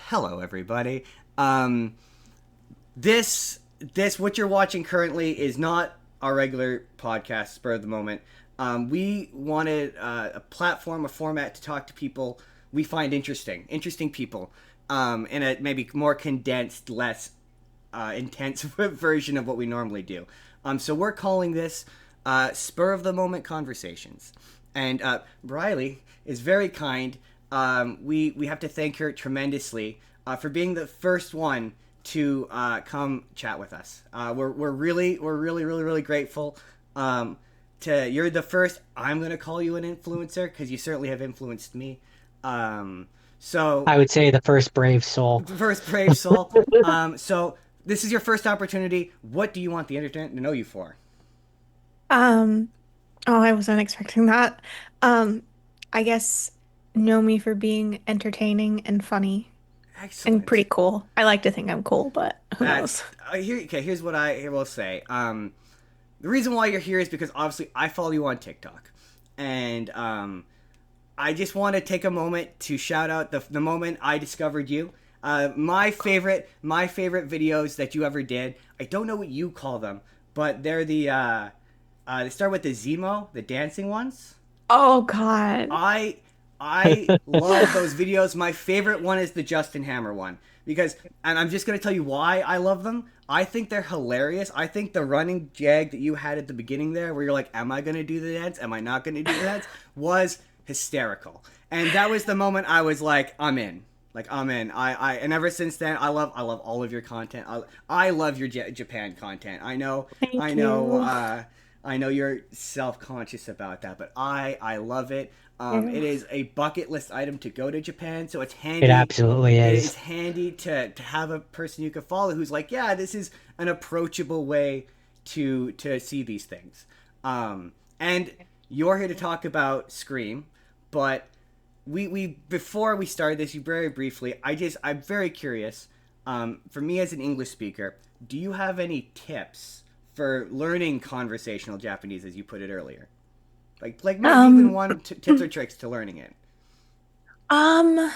Hello, everybody. Um, this what you're watching currently is not our regular podcast. Spur of the moment. We wanted a platform, a format to talk to people we find interesting people, in a maybe more condensed, less intense version of what we normally do. So we're calling this spur of the moment conversations, and Brylee is very kind. We have to thank her tremendously for being the first one to come chat with us. We're really grateful. You're the first. I'm gonna call you an influencer because you certainly have influenced me. So I would say the first brave soul. first brave soul. So this is your first opportunity. What do you want the internet to know you for? Um, oh, I wasn't expecting that. Um, I guess know me for being entertaining and funny and Excellent. pretty cool. I like to think I'm cool, but who That's knows? here. Okay, here's what I will say. The reason why you're here is because obviously I follow you on TikTok, and I just want to take a moment to shout out the moment I discovered you. My favorite videos that you ever did. I don't know what you call them, but they're they start with the Zemo, the dancing ones. Oh God. I I love those videos. My favorite one is the Justin Hammer one because, and I'm just gonna tell you why I love them. I think they're hilarious. I think the running jag that you had at the beginning there, where you're like, "Am I gonna do the dance? Am I not gonna do the dance?" was hysterical, and that was the moment I was like, "I'm in." Like I'm in. And ever since then, I love all of your content. I love your Japan content. I Thank know, you. I know you're self conscious about that, but I love it. You. It is a bucket list item to go to Japan, so it's It handy. absolutely It is is. handy to have a person you can follow who's like, yeah, this is an approachable way to see these things. And you're here to talk about Scream, but we before we started this, you very briefly. I'm very curious. For me as an English speaker, do you have any tips for learning conversational Japanese, as you put it earlier? Like maybe even Um, one tips or tricks to learning it. um,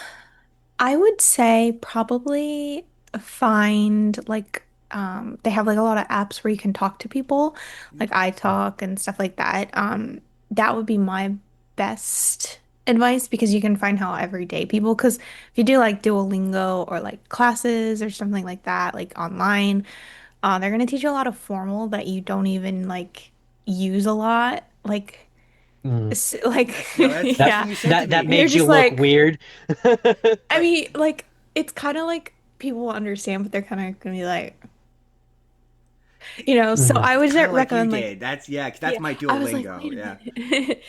I would say probably find they have like a lot of apps where you can talk to people, like iTalk and stuff like that. That would be my best advice because you can find how everyday people, because if you do like Duolingo or like classes or something like that, like online, they're gonna teach you a lot of formal that you don't even like use a lot. Mm. That's no, that's Yeah. what you said to That me. And you're makes you just look like, weird. I Like mean, like it's kind of like people will understand, but they're kind of gonna be like, So Mm. I would kind of like you recommend like, did. That's yeah, 'cause that's yeah, my I was like, Duolingo. wait a Yeah. minute.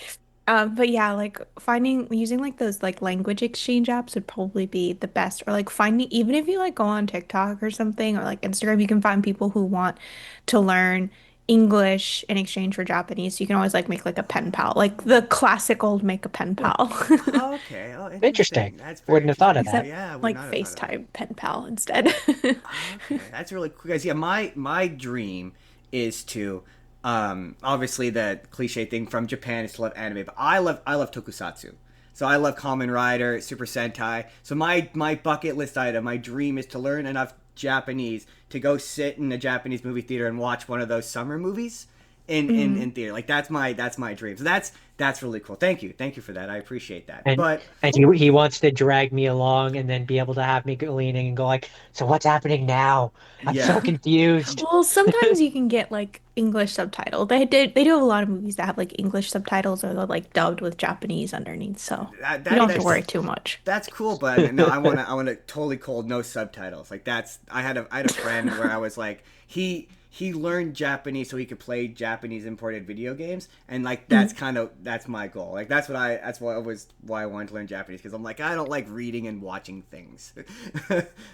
But yeah, like finding using like those like language exchange apps would probably be the best. Or like finding, even if you like go on TikTok or something or like Instagram, you can find people who want to learn English in exchange for Japanese. So you can always like make like a pen pal, like the classic old make a pen pal. Oh, okay. Oh, Interesting. interesting. That's very Wouldn't have thought interesting. of So that. Except yeah, I would like not have thought of that. FaceTime pen pal instead. Okay, that's really cool. Guys, yeah, my dream is to obviously the cliche thing from Japan is to love anime, but I love tokusatsu. So I love Kamen Rider, Super Sentai. So my bucket list item, my dream is to learn enough Japanese to go sit in a Japanese movie theater and watch one of those summer movies in Mm. theater. Like that's my dream. So that's really cool. Thank you for that. I appreciate that. And But he wants to drag me along and then be able to have me go leaning and go like, so what's happening now? I'm so yeah, confused. Well, sometimes you can get like English subtitle. They do have a lot of movies that have like English subtitles or they're like dubbed with Japanese underneath, so that, you that don't have to that's worry too much. That's cool, but no, I want to totally cold, no subtitles. Like that's I had a friend where I was like he learned Japanese so he could play Japanese imported video games, and like Mm. that's my goal. Like that's what was why I wanted to learn Japanese because I'm like I don't like reading and watching things.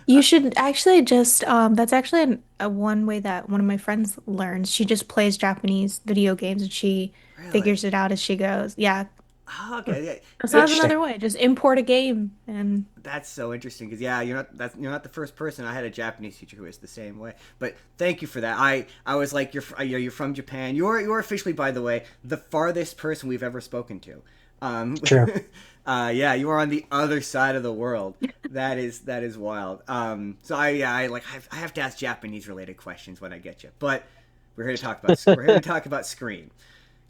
You should actually just that's actually a one way that one of my friends learns. She just plays Japanese video games and she Really? figures it out as she goes. Yeah. Oh, okay, yeah. So that's Interesting. another way. Just import a game and That's so interesting because yeah, you're not the first person. I had a Japanese teacher who was the same way. But thank you for that. I was like you're from Japan. You're officially, by the way, the farthest person we've ever spoken to. Um, True. Yeah, you are on the other side of the world. That is wild. So I have to ask Japanese related questions when I get you, but we're here to talk about Scream.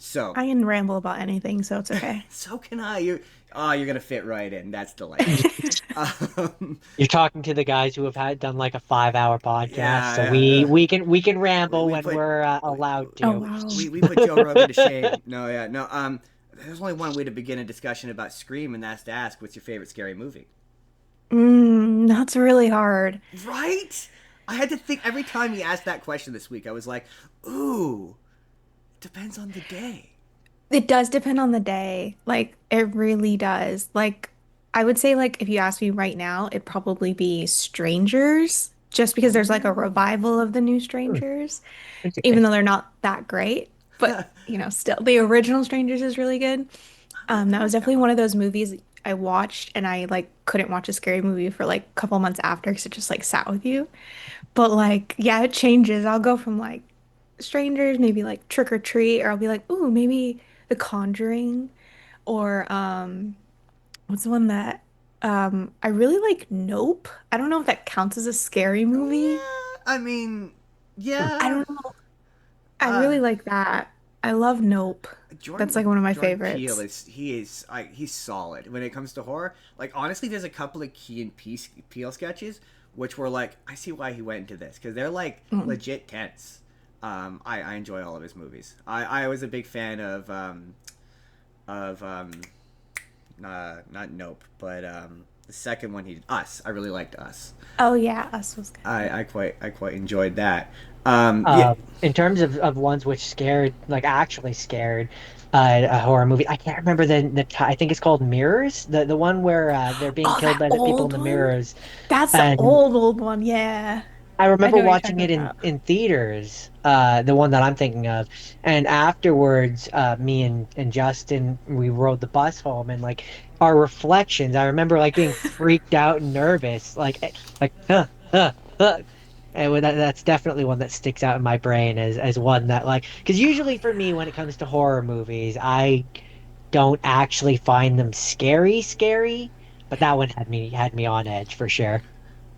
So I can ramble about anything, so it's okay. so can I. You're gonna fit right in. That's delightful. Um, You're talking to the guys who have had done like a 5 hour podcast, so yeah, we can we, ramble we when put we're we, allowed Oh to. wow. we put Joe Rogan to shame. No, yeah, no. There's only one way to begin a discussion about Scream, and that's to ask, what's your favorite scary movie? That's really hard. Right? I had to think every time he asked that question this week. I was like, ooh, depends on the day. It does depend on the day. Like it really does. Like I would say like if you ask me right now, it'd probably be Strangers, just because there's like a Oh. revival of the new Hmm, Strangers, even interesting. though they're not that great. But, still the original Strangers is really good. I That was like that definitely one. one of those movies I watched and I like couldn't watch a scary movie for like a couple months after because it just like sat with you. But like, yeah, it changes. I'll go from like Strangers, maybe like Trick or Treat, or I'll be like, ooh, maybe The Conjuring, or what's the one that I really like Nope. I don't know if that counts as a scary movie. Yeah, I mean, I yeah. don't know. I Uh, really like that. I love Nope. That's like one of my Jordan Peele favorites. he's solid when it comes to horror. Like honestly, there's a couple of Peele sketches which were like, I see why he went into this because they're like Mm. legit tense. I enjoy all of his movies. I was a big fan of not Nope, but the second one he Us. I really liked Us. Oh yeah, Us was good. I quite enjoyed that. Yeah. In terms of ones which scared, like actually scared, a horror movie. I can't remember I think it's called Mirrors, the one where they're being Oh, killed that by the people in old the one? mirrors, That's the and old one. Yeah. I I remember know what you're watching talking it about. in theaters, the one that I'm thinking of, and afterwards, me and Justin, we rode the bus home, and like our reflections, I remember like being freaked out and nervous, like huh. And that's definitely one that sticks out in my brain as one that like, because usually for me when it comes to horror movies, I don't actually find them scary, but that one had me on edge for sure.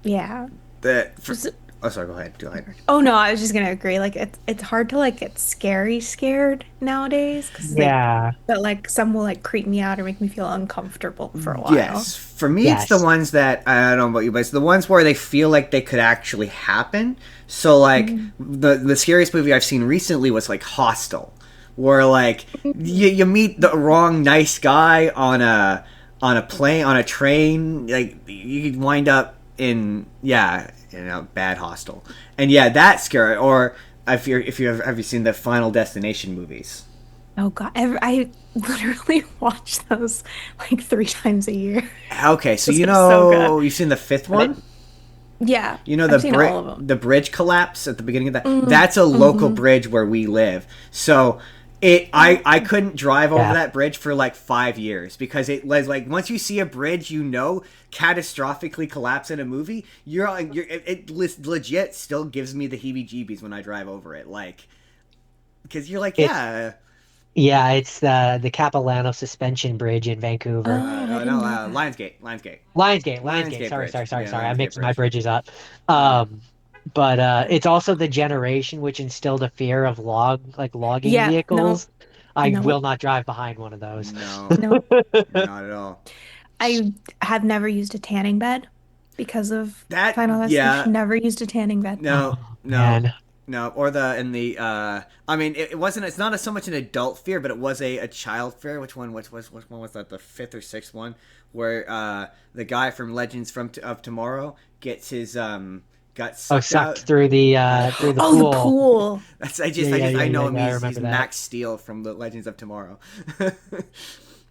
Yeah. The for, Just- oh sorry, go ahead. Go ahead. Oh no, I was just gonna agree. Like it's hard to like get scared nowadays because Yeah. but like some will like creep me out or make me feel uncomfortable for a while. Yes, for me, it's the Yes. ones that I don't know about you, but it's the ones where they feel like they could actually happen. So, like Mm. the scariest movie I've seen recently was like Hostel, where like you meet the wrong nice guy on a plane on a train, like you could wind up in bad hostel, and yeah, that's scary. Or have you seen the Final Destination movies? Oh God, I literally watch those like 3 times a year. Okay, so Those are so good. you've seen the fifth Are they? one. Yeah, You know I've seen all of them. the bridge collapse at the beginning of that. Mm, That's a local hmm bridge where we live. So I Oh, couldn't drive over Yeah. that bridge for like 5 years because it was like once you see a bridge catastrophically collapse in a movie, legit still gives me the heebie-jeebies when I drive over it. Like because you're like It's yeah. yeah, it's the Capilano Suspension Bridge in Vancouver. oh, I Oh didn't no, know that. Lionsgate. Lionsgate Sorry, Bridge. sorry, sorry, Yeah, sorry. I'm Lionsgate mixing my Bridge. bridges up. Uh, But Oh. it's also the generation which instilled a fear of logging Yeah, no, vehicles. I no, will not drive behind one of those. no, no. not at all. I have never used a tanning bed because of That Final yeah. Destination. Never used a tanning bed. No, Oh no, man. no. Or the in the. I mean, it wasn't. It's not so much an adult fear, but it was a child fear. Which one was that? The fifth or sixth one, where the guy from Legends of Tomorrow gets his got Oh, sucked sucked out. through the Oh, the pool. pool. That's I know him. Yeah, I He's remember that. Max Steel from the Legends of Tomorrow.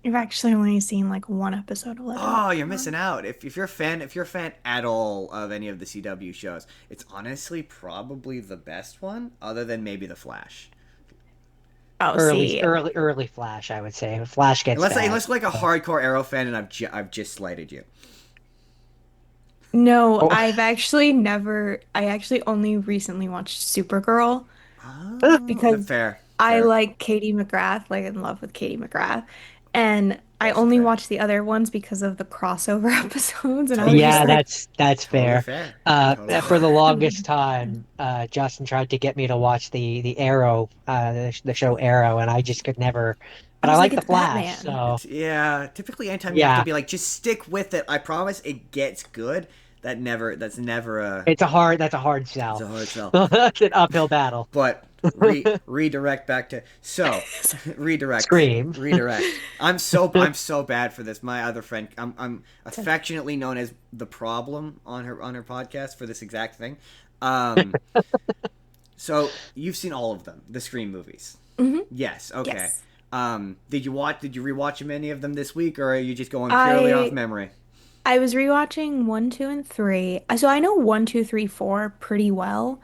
I've actually only seen like one episode of Legends Oh, of you're Tomorrow. missing out. If you're a fan at all of any of the CW shows, it's honestly probably the best one, other than maybe the Flash. Oh, Early, see, early, early Flash, I would say. Flash gets bad. Unless you're like a But- hardcore Arrow fan, and I've just slighted you. no, Oh, I actually only recently watched Supergirl Oh, because fair, I fair. like Katie McGrath, like in love with Katie McGrath. And I Also only fair. watch the other ones because of the crossover episodes, and I was Totally just Yeah, fair. like, that's Totally fair. fair. Totally For fair. the longest time, Justin tried to get me to watch the Arrow, the show Arrow, and I just could never. I But I was like, like the it's Flash, Batman. so Yeah. Typically, anytime you have to yeah, be like, just stick with it. I promise it gets good. That's never a. that's a hard It's sell. a hard sell. That's an uphill battle. But redirect back to so redirect Scream. redirect. I'm so bad for this. My other friend, I'm It's okay. affectionately known as the problem on her podcast for this exact thing. Um, so you've seen all of them, the Scream movies. Hmm. Yes. Okay. Yes. Did you rewatch any of them this week, or are you just going purely off I memory? I was rewatching one, two, and three. So I know one, two, three, four pretty well.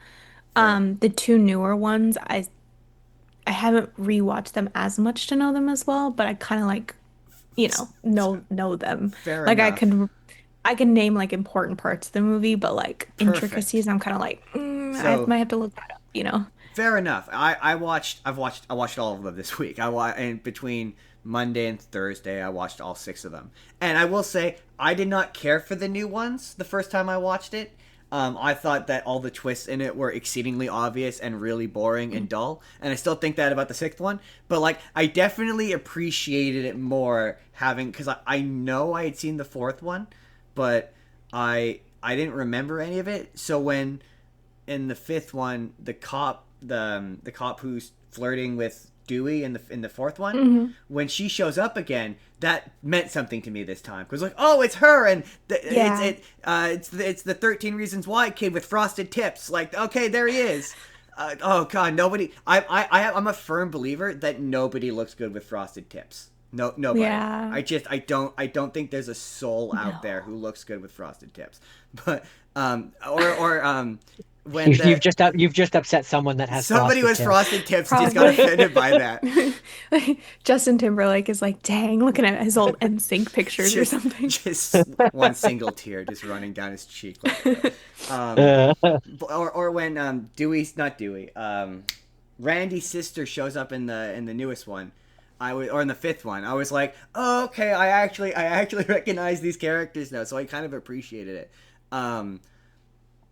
Fair. The two newer ones, I haven't rewatched them as much to know them as well, but I kind of like, know them. Fair Like enough. I can name like important parts of the movie, but like Perfect. intricacies, I'm kind of like, I So might have to look that up. fair enough. I watched all of them this week. And between Monday and Thursday, I watched all six of them. And I will say, I did not care for the new ones the first time I watched it. I thought that all the twists in it were exceedingly obvious and really boring and dull. And I still think that about the sixth one. But like, I definitely appreciated it more having because I know I had seen the fourth one, but I didn't remember any of it. So when in the fifth one, the cop who's flirting with Dewey in the fourth one, Hmm. when she shows up again, that meant something to me this time because like, oh, it's her, and Yeah. it's the 13 Reasons Why kid with frosted tips. Like, okay, there he is. Oh God, nobody. I'm a firm believer that nobody looks good with frosted tips. No, nobody. Yeah. I don't think there's a soul out there No. who looks good with frosted tips. But or when You've the just upset someone that has somebody frosted with tips. frosted tips just got Probably. offended by that. Like, Justin Timberlake is like, dang, looking at his old NSYNC pictures or just something. one single tear just running down his cheek like that. Um, Uh, or when Dewey's not Dewey, Randy's sister shows up in the newest one. Or in the fifth one. I was like, oh, okay, I actually recognize these characters now, so I kind of appreciated it. Um,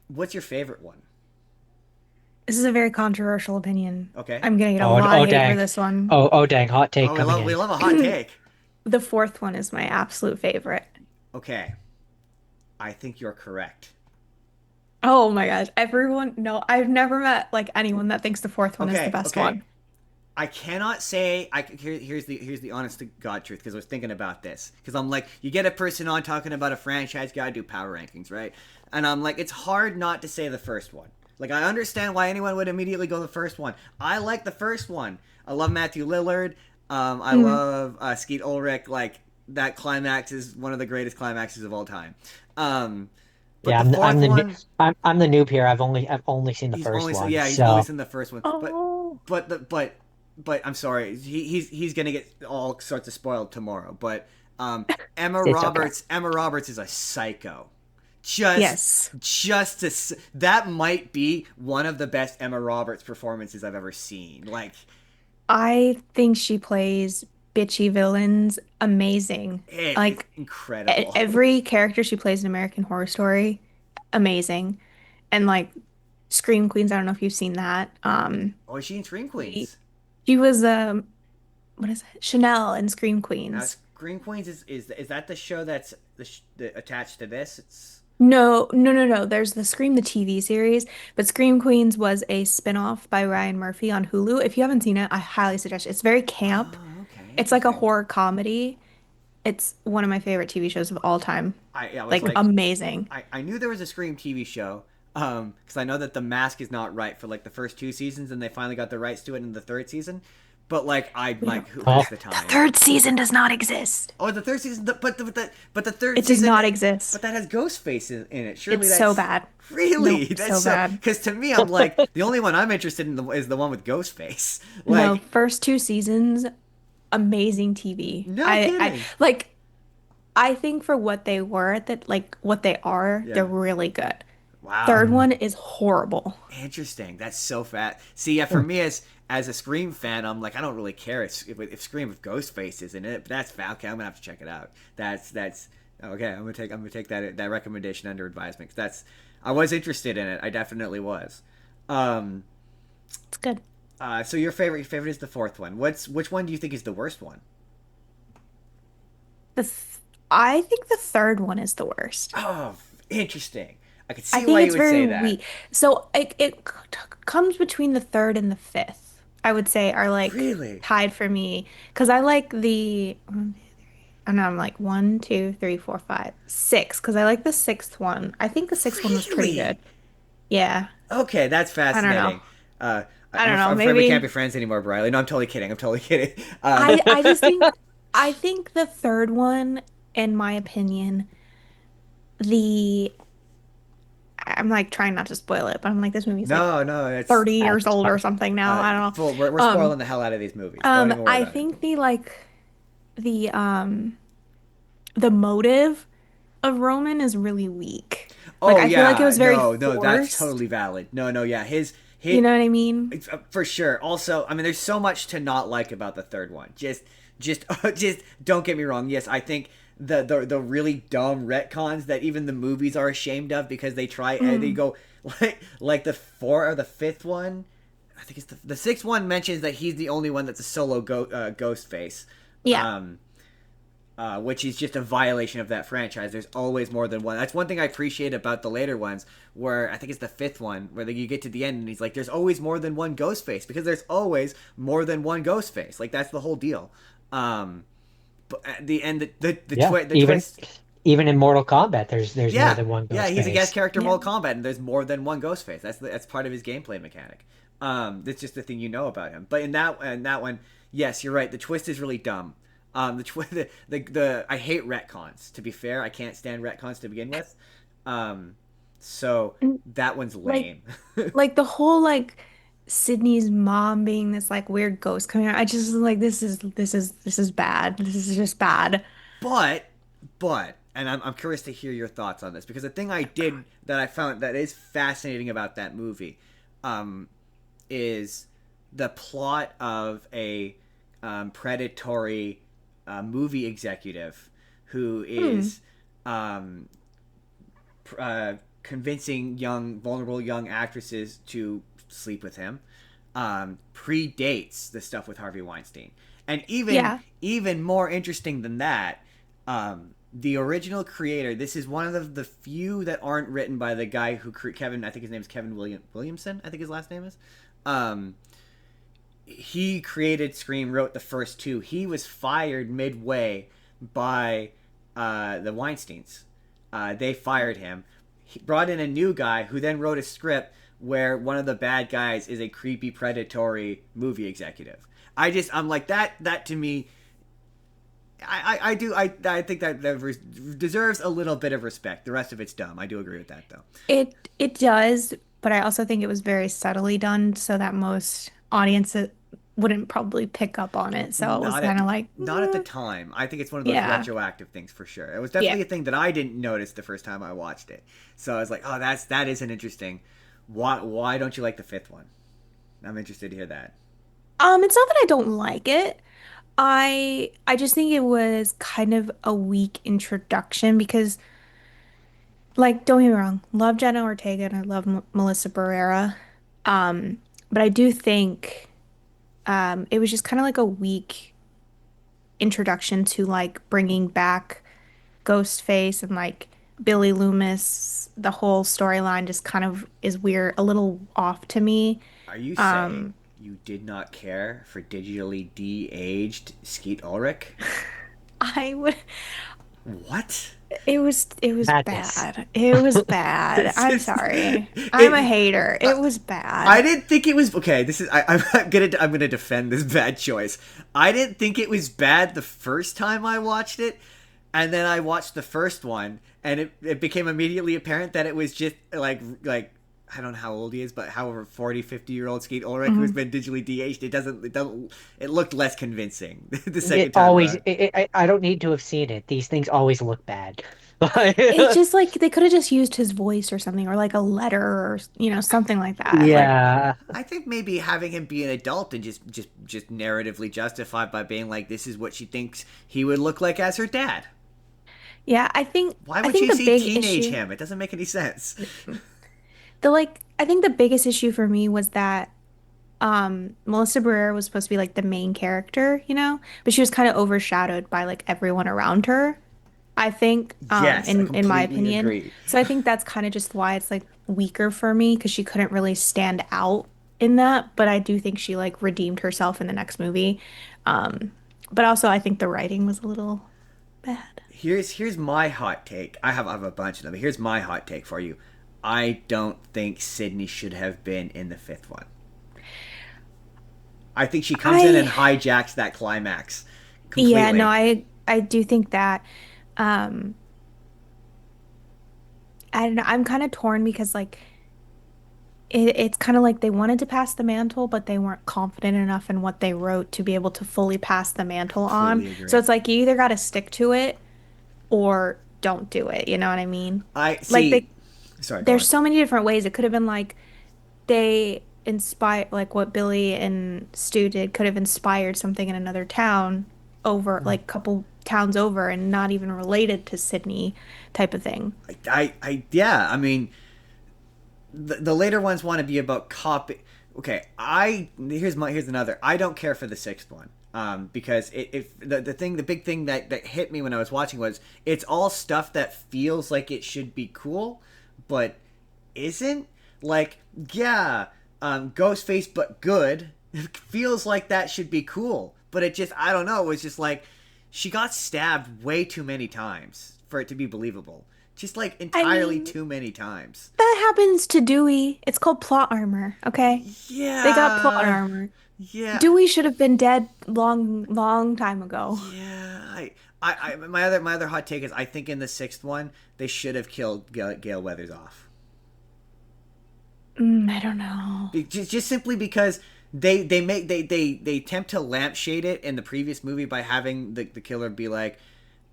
what's your favorite one? This is a very controversial opinion. Okay. I'm gonna get a oh, lot of oh hate for dang. this one. Oh dang, hot take Oh, coming we in. love a hot take. The fourth one is my absolute favorite. Okay, I think you're correct. Oh my gosh. Everyone, no, I've never met like anyone that thinks the fourth one is the Okay, best okay. one. I cannot say here's the honest to God truth because I was thinking about this because I'm like you get a person on talking about a franchise, gotta do power rankings, right? And I'm like it's hard not to say the first one. Like I understand why anyone would immediately go the first one. I like the first one. I love Matthew Lillard. I Mhm. love Skeet Ulrich. Like that climax is one of the greatest climaxes of all time. Um, but Yeah, the I'm fourth the one, I'm the noob here. I've only seen the first one, he's only so seen the first one. Oh, But the but I'm sorry, he's gonna get all sorts of spoiled tomorrow. But it's okay. Emma Roberts is a psycho. Just yes. that might be one of the best Emma Roberts performances I've ever seen. Like I think she plays bitchy villains amazing. it is Like incredible. every character she plays in American Horror Story, amazing. And like Scream Queens, I don't know if you've seen that. Oh, is she in Scream She, Queens? she was what is it? Chanel in Scream Now Queens. Scream Queens is that the show that's attached to this? It's No, no, no, no. There's the Scream the TV series, but Scream Queens was a spin-off by Ryan Murphy on Hulu. If you haven't seen it, I highly suggest it. It's very camp. oh okay, It's like a interesting. horror comedy. It's one of my favorite TV shows of all time. I was Like like amazing. I knew there was a Scream TV show. Because I know that the mask is not right for like the first two seasons, and they finally got the rights to it in the third season. But like, I We don't. like who Oh, has the The time? third season does not exist. Oh, the third season, but the third It does season, not but exist. that has Ghostface in it. Surely It's so that's bad. really No, it's that's so so. bad. Because to me, I'm like the only one I'm interested in is the one with Ghostface. No, Like, first two seasons, amazing TV. no I kidding. like I think for what they were that like what they are, they're Yeah. really good. Wow. Third mm, one is horrible. Interesting. That's so fat. See, yeah, for me as a Scream fan, I'm like, I don't really care if Scream with Ghostface is in it, but that's okay. I'm gonna have to check it out. That's okay. I'm gonna take that recommendation under advisement. 'Cause that's I was interested in it. I definitely was. Um, It's good. so your favorite is the fourth one. Which one do you think is the worst one? The th I think the third one is the worst. Oh, interesting. I could I see think why you it's would very say that. weak. So comes between the third and the fifth. I would say are like Really? tied for me because I like the. I know I'm like one, two, three, four, five, six because I like the sixth one. I think the sixth one was pretty good. Really? Yeah. Okay, that's I don't know. fascinating. I don't know. I'm afraid we can't be Maybe friends anymore, Brylee. No, I'm totally kidding. I'm totally kidding. I just think I think the third one, in my opinion, the I'm like trying not to spoil it, but I'm like this movie's like No, no, it's 30 years old or something now. I don't full. We're know. spoiling the hell out of these movies. Don't even worry I about it. think the the motive of Roman is really weak. Like Oh I feel like it yeah, was very no, no, that's forced. totally valid. No, no, yeah, You his know what I mean? for sure. Also, I mean, there's so much to not like about the third one. Just, just don't get me wrong. Yes, I think the really dumb retcons that even the movies are ashamed of because they try and they Mm. go like the fourth or the fifth one. I think it's the sixth one mentions that he's the only one that's a solo ghost face. Yeah. Um, which is just a violation of that franchise. There's always more than one. That's one thing I appreciate about the later ones, where I think it's the fifth one, where you get to the end and he's like, "There's always more than one Ghostface because there's always more than one Ghostface." Like that's the whole deal. But at the end, Yeah, the twist. even in Mortal Kombat, there's more Yeah, than one yeah, ghost he's a guest face. character in Yeah. Mortal Kombat, and there's more than one Ghostface. That's part of his gameplay mechanic. That's just the thing you know about him. But in that one, yes, you're right. The twist is really dumb. The I hate retcons. To be fair, I can't stand retcons to begin with. Um, so And that one's like lame. like the whole like Sydney's mom being this like weird ghost coming out. I just was like this is bad. This is just bad. but and I'm curious to hear your thoughts on this because the thing I did that I found that is fascinating about that movie, is the plot of a predatory movie executive who Hmm. is um, convincing vulnerable young actresses to sleep with him, predates the stuff with Harvey Weinstein. And Yeah. even more interesting than that, the original creator. This is one of the few that aren't written by the guy who Kevin. I think his name is Kevin Williamson. I think his last name is. Um, he created Scream, wrote the first two. He was fired midway by the Weinsteins. They fired him. He brought in a new guy who then wrote a script where one of the bad guys is a creepy, predatory movie executive. I'm like that. That to me, I think that deserves a little bit of respect. The rest of it's dumb. I do agree with that though. It does, but I also think it was very subtly done so that most audiences wouldn't probably pick up on it. So it was Not at kind of like, not at the time. I think it's one of those yeah. retroactive things for sure. It was Yeah. definitely a thing that I didn't notice the first time I watched it. So I was like, oh, that is an interesting. Why don't you like the fifth one? I'm interested to hear that. It's not that I don't like it. I just think it was kind of a weak introduction because like don't get me wrong, love Jenna Ortega and I love M Melissa Barrera. But I do think it was just kind of like a weak introduction to like bringing back Ghostface and like Billy Loomis. The whole storyline just kind of is weird, a little off to me. Are you saying Um, you did not care for digitally de-aged Skeet Ulrich? I would What? it was Madness. bad. It was bad. This I'm is sorry. I'm a it. hater. Uh, It was I bad. didn't think it was okay. This is I'm gonna defend this bad choice. I didn't think it was bad the first time I watched it, and then I watched the first one, and it became immediately apparent that it was just like I don't know how old he is, but however 40, 50-year-old Skeet Ulrich who's Mhm. been digitally de-aged, it looked less convincing the second It time always, around. I don't need to have seen it. These things always look bad. It's just like they could have just used his voice or something, or like a letter or, something like that. Like, Yeah. I think maybe having him be an adult and just narratively justified by being like, this is what she thinks he would look like as her dad. yeah, I think Why I would think she the see big teenage issue, him? It doesn't make any sense. I think the biggest issue for me was that Melissa Barrera was supposed to be like the main character, but she was kind of overshadowed by like everyone around her. I think, Yes, I in my completely opinion. agree. So I think that's kind of just why it's like weaker for me because she couldn't really stand out in that. But I do think she like redeemed herself in the next movie. Um, but also I think the writing was a little bad. Here's my hot take. I have a bunch of them. But here's my hot take for you. I don't think Sydney should have been in the fifth one. I think she comes in and I hijacks that climax Yeah, no, completely. I do think that. Um, I don't know. I'm kind of torn because like it's kind of like they wanted to pass the mantle, but they weren't confident enough in what they wrote to be able to fully pass the mantle on. Completely So agree. it's like you either got to stick to it or don't do it. You know what I mean? I Like see. Sorry, go there's on. so many different ways. It could have been like they inspire like what Billy and Stu did could have inspired something in another town over like couple towns over and not even related to Sydney type of thing. Yeah. I mean, the later ones want to be about copy. Okay, here's another. I don't care for the sixth one. Because the big thing that hit me when I was watching was it's all stuff that feels like it should be cool, but isn't. Like, yeah, Ghostface but good feels like that should be cool, but it just, I don't know. It was just like she got stabbed way too many times for it to be believable. Just like I entirely mean, too many times. that happens to Dewey. It's called plot armor, okay? They got plot Yeah, armor. yeah, Dewey should have been dead long, long time ago. yeah. My other hot take is I think in the sixth one they should have killed Gale Weathers off. I don't know. Just simply because they attempt to lampshade it in the previous movie by having the killer be like,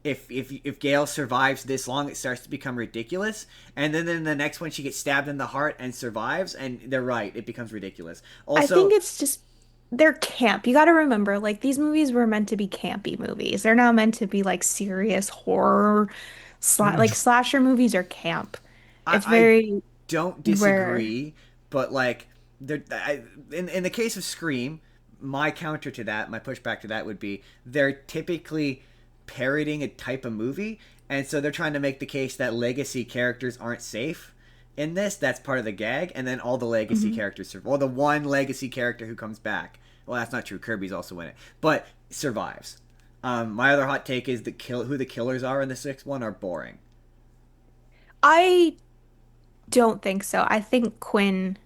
if Gail survives this long, it starts to become ridiculous. And then in the next one, she gets stabbed in the heart and survives. And they're right, it becomes ridiculous. I think Also, it's just they're camp. You got to remember, like these movies were meant to be campy movies. They're not meant to be like serious horror, like slasher movies are camp. It's I very don't rare. disagree, but like in the case of Scream, my counter to that, my pushback to that would be they're typically parodying a type of movie, and so they're trying to make the case that legacy characters aren't safe. In this, that's part of the gag, and then all the legacy Mhm. characters survive. Well, the one legacy character who comes back. Well, that's not true. Kirby's also in it, but survives. My other hot take is who the killers are in the sixth one are boring. I don't think so. I think Quinn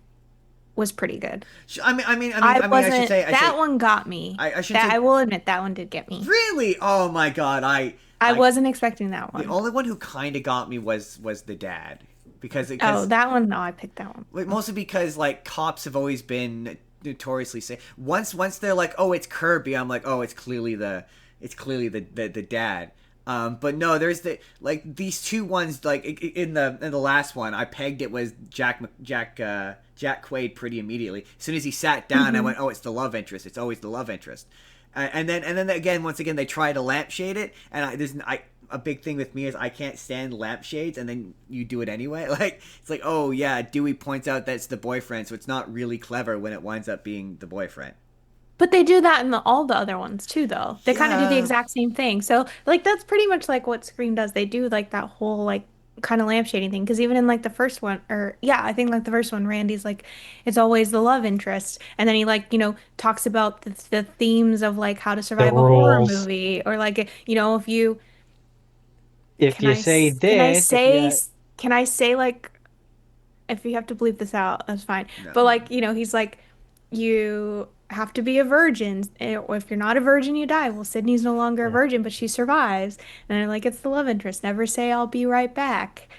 was pretty good. I should say, That one got me. I shouldn't That I say will admit that one did get me. really. Oh my god, I I, wasn't expecting that the one. only one who kind of got me was the dad, Oh, because that one, no, I picked that one. mostly because like cops have always been notoriously safe. Once they're like, oh, it's Kirby, I'm like, oh, it's clearly the dad. But no, there's these two ones like in the last one, I pegged it was Jack Quaid pretty immediately. As soon as he sat down, I Hmm. went, oh, it's the love interest. It's always the love interest. And then again, once again, they try to lampshade it, and a big thing with me is I can't stand lampshades, and then you do it anyway. Like it's like, oh yeah, Dewey points out that's the boyfriend, so it's not really clever when it winds up being the boyfriend. But they do that in all the other ones too, though. They kind of do the Yeah, exact same thing. So, like, that's pretty much like what Scream does. They do like that whole like kind of lampshading thing. Because even in like the first one, or yeah, I think like the first one, Randy's like, it's always the love interest, and then he like talks about the themes of like how to The survive a horror rules. movie, or like if you If you say can I this, if say you can I say like if you have to bleep this out, that's fine. no. But like, he's like, you have to be a virgin. Or if you're not a virgin, you die. Well, Sydney's no longer a virgin, but she survives. And I'm like, it's the love interest. Never say I'll be right back.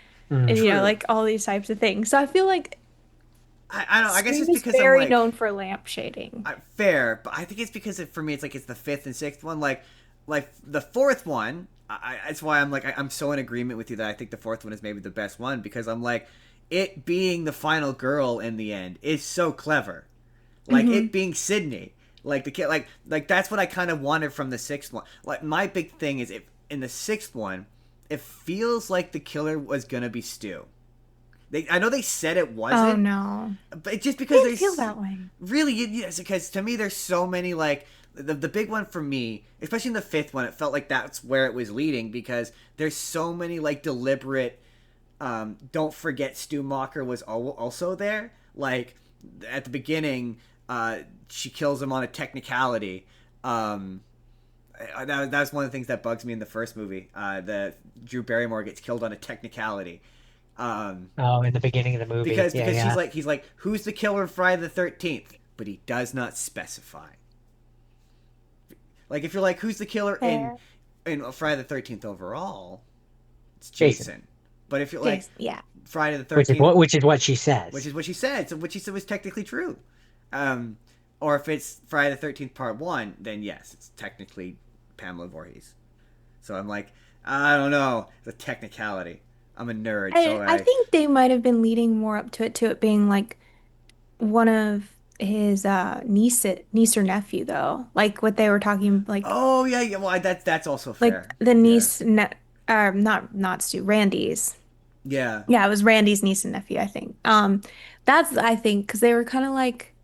And True. like all these types of things. So I feel like I don't. I guess Scream it's is because I'm very like known for lamp shading. fair, but I think it's because for me, it's like it's the fifth and sixth one. Like like the fourth one, that's why I'm like I'm so in agreement with you that I think the fourth one is maybe the best one because I'm like it being the final girl in the end is so clever. Like Hmm. it being Sydney, like the kid, like that's what I kind of wanted from the sixth one. Like my big thing is if in the sixth one, it feels like the killer was gonna be Stu. I know they said it Oh wasn't, no. but it's just I because didn't feel there's that way. really yes, because to me there's so many like the big one for me, especially in the fifth one, it felt like that's where it was leading because there's so many like deliberate. Don't forget Stu Mocker was also there. Like at the beginning, she kills him on a technicality. That's one of the things that bugs me in the first movie. The Drew Barrymore gets killed on a technicality. Um, Oh, in the beginning of the movie. Yeah, because yeah. he's like who's the killer of Friday the 13th, but he does not specify. Like if you're like who's the killer Fair. in Friday the 13th overall, it's Jason. Jason. But if you're like Jason, yeah. Friday the Which is 13th, what she which says. is what she said, so what she said was technically true. Um, or if it's Friday the 13th Part One, then yes, it's technically Pamela Voorhees. So I'm like, I don't know, the technicality. I'm a nerd, so I I. think they might have been leading more up to it being like one of his niece or nephew though. Like what they were talking Oh yeah, yeah. Well, that's also like fair. the Yeah, niece ne not Stu, Randy's. yeah. Yeah, it was Randy's niece and nephew, I think. That's I think because they were kind of like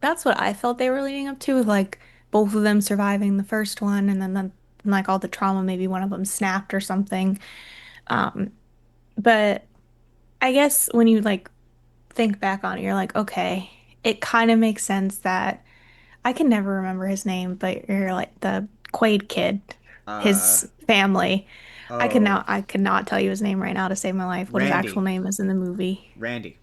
that's what I felt they were leading up to with like both of them surviving the first one and then like all the trauma, maybe one of them snapped or something. Um, but I guess when you like think back on it, you're like, okay, it kind of makes sense that I can never remember his name, but you're like the Quaid kid, Uh, his family. oh, I could not tell you his name right now to save my life, what his actual Randy, name is in the movie. Randy,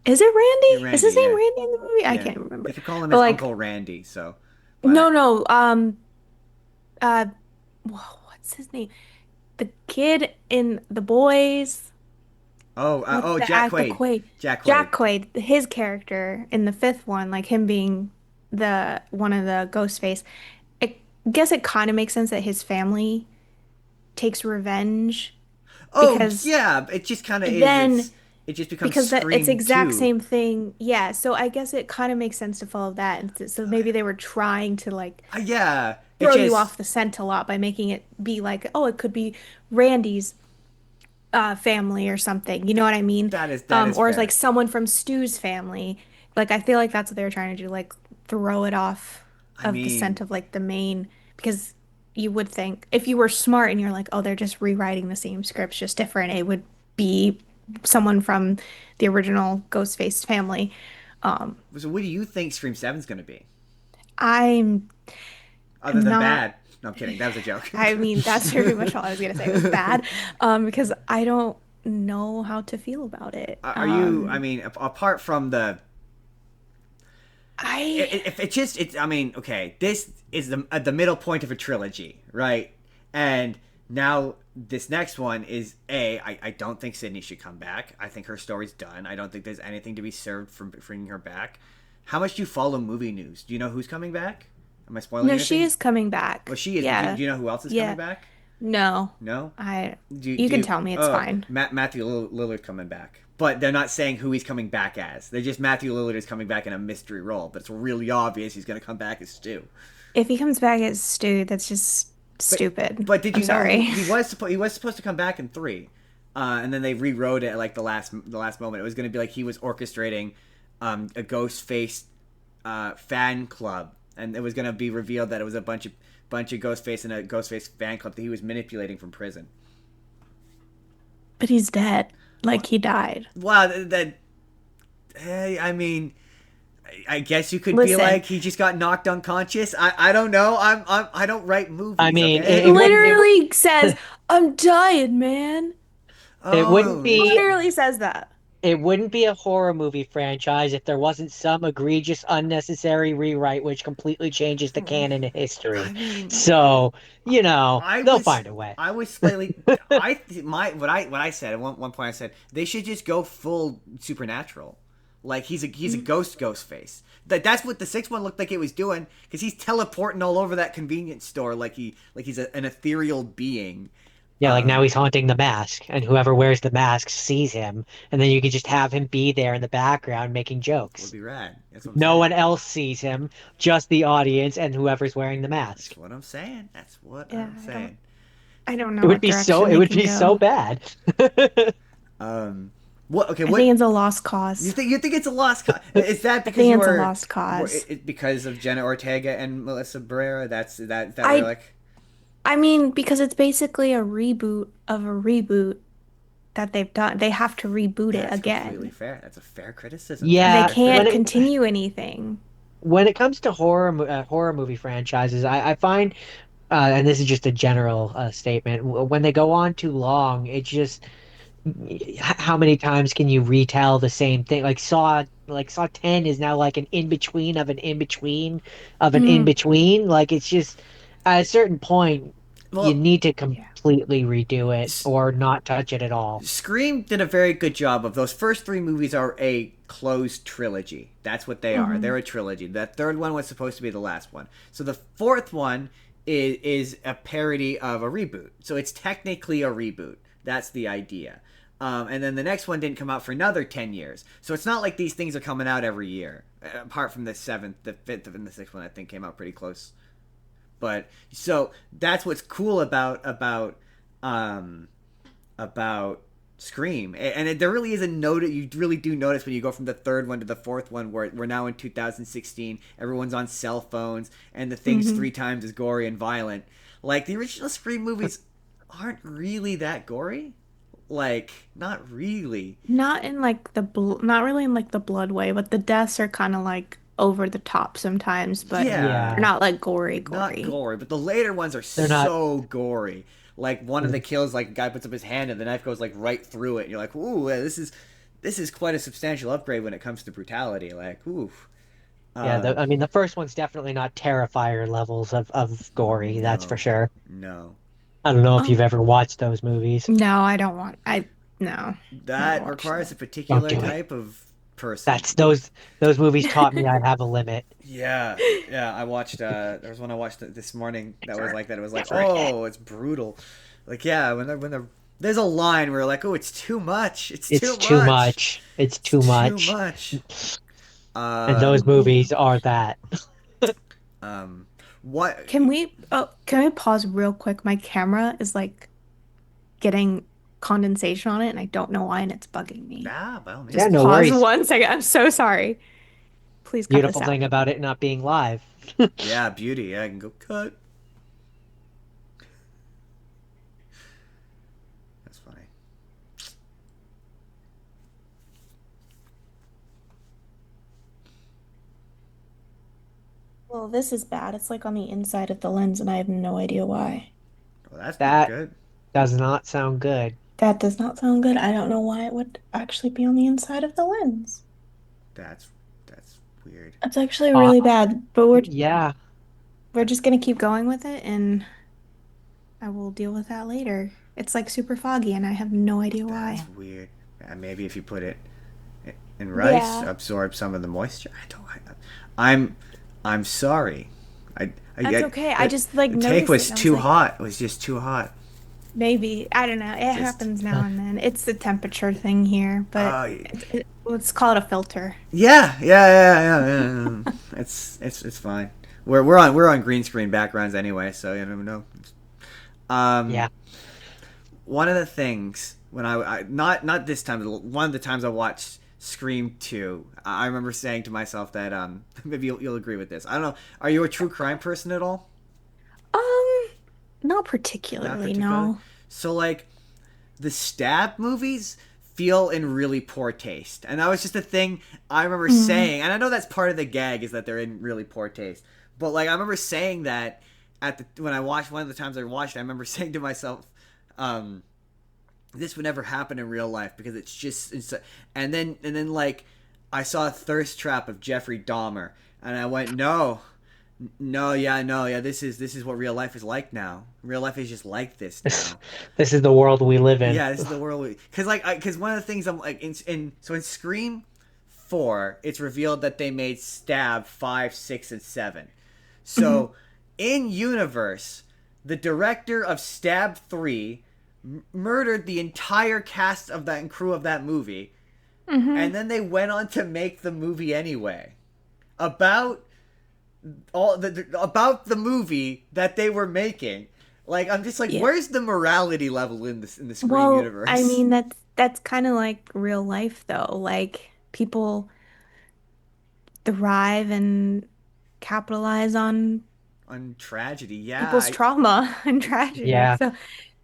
Is it yeah, Randy? Is Randy. his name Yeah, Randy in the movie? I yeah. can't They remember. could call him But as like, Uncle Randy. So, no, but no, what's his name? The kid in The Boys with oh, the Jack actor Quaid, Quaid. Jack Quaid. Jack Quaid, his character in the fifth one, like him being the one of the Ghostface. I guess it kind of makes sense that his family takes revenge Oh because yeah, it just kind of is. then It just becomes because that it's Scream exact 2. same thing. Yeah, so I guess it kind of makes sense to follow that. And so maybe they were trying to like Yeah, it throw you just off the scent a lot by making it be like, oh, it could be Randy's family or something. You know what I mean? that is Or it's like fair. someone from Stu's family. Like I feel like that's what they were trying to do, like throw it off I of the mean, scent of like the main because you would think if you were smart and you're like, oh, they're just rewriting the same scripts, just different, it would be someone from the original Ghostface family. Um, so what do you think Scream Seven's going to be? I'm Other than not, bad? No, I'm kidding. That was a joke. I mean, that's pretty much all I was gonna say. It was bad, because I don't know how to feel about it. Are you? I mean, apart from the I if it just it's I mean okay this is the middle point of a trilogy, right? And now this next one is I don't think Sydney should come back. I think her story's done. I don't think there's anything to be served from bringing her back. How much do you follow movie news? Do you know who's coming back? Am I spoiling No, she anything? is coming back. Well, she is, but Yeah. do you know who else is coming Yeah. back? No. No. I you Do can you, tell me it's fine. Matthew Lillard coming back, but they're not saying who he's coming back as. They're just Matthew Lillard is coming back in a mystery role, but it's really obvious he's going to come back as Stu. If he comes back as Stu, that's just But stupid. did I'm you know sorry. he was supposed to come back in three, and then they rewrote it at like the last moment. It was going to be like he was orchestrating a ghost face fan club, and it was going to be revealed that it was a bunch of Ghostface and a Ghostface fan club that he was manipulating from prison. But he's dead. Like he died. Wow, that hey, I mean, I guess you could be Listen, like he just got knocked unconscious. I don't know. I don't write I movies. mean, Okay. he literally says, "I'm dying, man." it wouldn't Oh, be interesting. Literally says that. it wouldn't be a horror movie franchise if there wasn't some egregious, unnecessary rewrite which completely changes the canon of I history. mean, So, I they'll was find a way. I was slightly my what I said at one point I said they should just go full supernatural. Like he's a ghost face. That's what the sixth one looked like it was doing, because he's teleporting all over that convenience store like he's an ethereal being. Yeah, like now Um, he's haunting the mask, and whoever wears the mask sees him, and then you could just have him be there in the background making would jokes. be rad. That's what I'm No saying. one else sees him, just the audience and whoever's wearing the That's mask. what I'm saying. That's what Yeah, I'm saying. I don't know what It direction they would can be so go. bad. Um, what? Okay, I think what it's a lost you cause. think? You think it's a lost cause? Is that I because think you it's a are lost cause. because of Jenna Ortega and Melissa Barrera? That we're I like, I mean, because it's basically a reboot of a reboot that they've done. They have to reboot it that's completely again. fair. That's a fair criticism. That's a They Yeah, fair critic. when can't it continue anything. when it comes to horror movie franchises, I find, and this is just a general statement, when they go on too long, it's just how many times can you retell the same thing? Like Saw 10 is now like an in between of an in between of an in Mm, between. Like it's just at a certain point you Well, need to yeah. completely redo it S- or not touch it at all. Scream did a very good job of those first three movies are a closed trilogy. That's what they are. Hmm. They're a trilogy. That third one was supposed to be the last one. So the fourth one is a parody of a reboot. So it's technically a reboot. That's the idea. And then the next one didn't come out for another 10 years. So it's not like these things are coming out every year. Apart from the seventh, the fifth, and the sixth one, I think came out pretty close. But so that's what's cool um, about Scream, and there really is a note. You really do notice when you go from the third one to the fourth one, where we're now in 2016. Everyone's on cell phones, and the thing's Hmm. three times as gory and violent. Like the original Scream movies aren't really that gory. Like not really. Not in like not really in like the blood way, but the deaths are kind of like over the top sometimes, but they're Yeah, Yeah, not like gory, not gory. gory, but the later ones are they're not. so gory. Like one of the kills, like a guy puts up his hand and the knife goes like right through it. And you're like, ooh, this is quite a substantial upgrade when it comes to brutality. Like, ooh, Yeah, um, I mean, the first one's definitely not Terrifier levels of gory, that's for no, sure. no. I don't know if you've Um, ever watched those movies. no, I don't want. No, never That watched requires that. a Don't particular do it. type of person. That's those movies taught me I have a limit. Yeah, yeah. I watched. There was one I watched this morning that was Never, like that. It was like, never again. oh, it's brutal. Like, yeah, there's a line where like, oh, it's too much. It's too It's too much. much. It's It's too too much. much. And those Um, Yeah. movies are that. um, what? Can we pause real quick? My camera is like getting condensation on it, and I don't know why, and it's bugging me. Ah, by all Yeah, Just means. no pause worries. 1 second. I'm so sorry. Please cut this Beautiful out. thing about it not being live. Yeah, beauty. Yeah, I can go cut. That's funny. Well, this is bad. It's like on the inside of the lens, and I have no idea why. Well, that's not That good. does not sound good. That does not sound good. I don't know why it would actually be on the inside of the lens. That's that's weird. It's actually Uh, really bad, but yeah, we're just gonna keep going with it, and I will deal with that later. It's like super foggy, and I have no idea That's why. weird. Maybe if you put it in rice, Yeah, absorb some of the moisture. I don't. I'm I'm sorry. that's okay. I just like the take noticed it, was and I was too like, hot. It was just too hot. maybe. I don't know. It Just happens now uh, and then. It's the temperature thing here, but uh, let's call it a filter. yeah. It's fine. We're on green screen backgrounds anyway, so you never know. Um, yeah. one of the things when I not this time, but one of the times I watched Scream 2, I remember saying to myself that maybe you'll agree with this. I don't know. Are you a true crime person at all? Um, not Not particularly, particularly. no. So like the stab movies feel in really poor taste, and that was just a thing I remember Mm. saying. And I know that's part of the gag is that they're in really poor taste, but like I remember saying that when I watched one of the times I watched, I remember saying to myself, um, "This would never happen in real life because and then like I saw a thirst trap of Jeffrey Dahmer, and I went, no. No, yeah. This is what real life is like now. Real life is just like this This now. this is the world we live in. Yeah, this is the world. Because one of the things I'm like in Scream 4, it's revealed that they made Stab 5, 6, and 7. So, in universe, the director of Stab 3 murdered the entire cast of that and crew of that movie, Hmm. and then they went on to make the movie anyway. About about the movie that they were making. Like, I'm just like, Yeah. where's the morality level in the Scream Well, I universe? mean that's kind of like real life though. Like people thrive and capitalize on On tragedy, yeah. people's trauma and tragedy. Yeah, So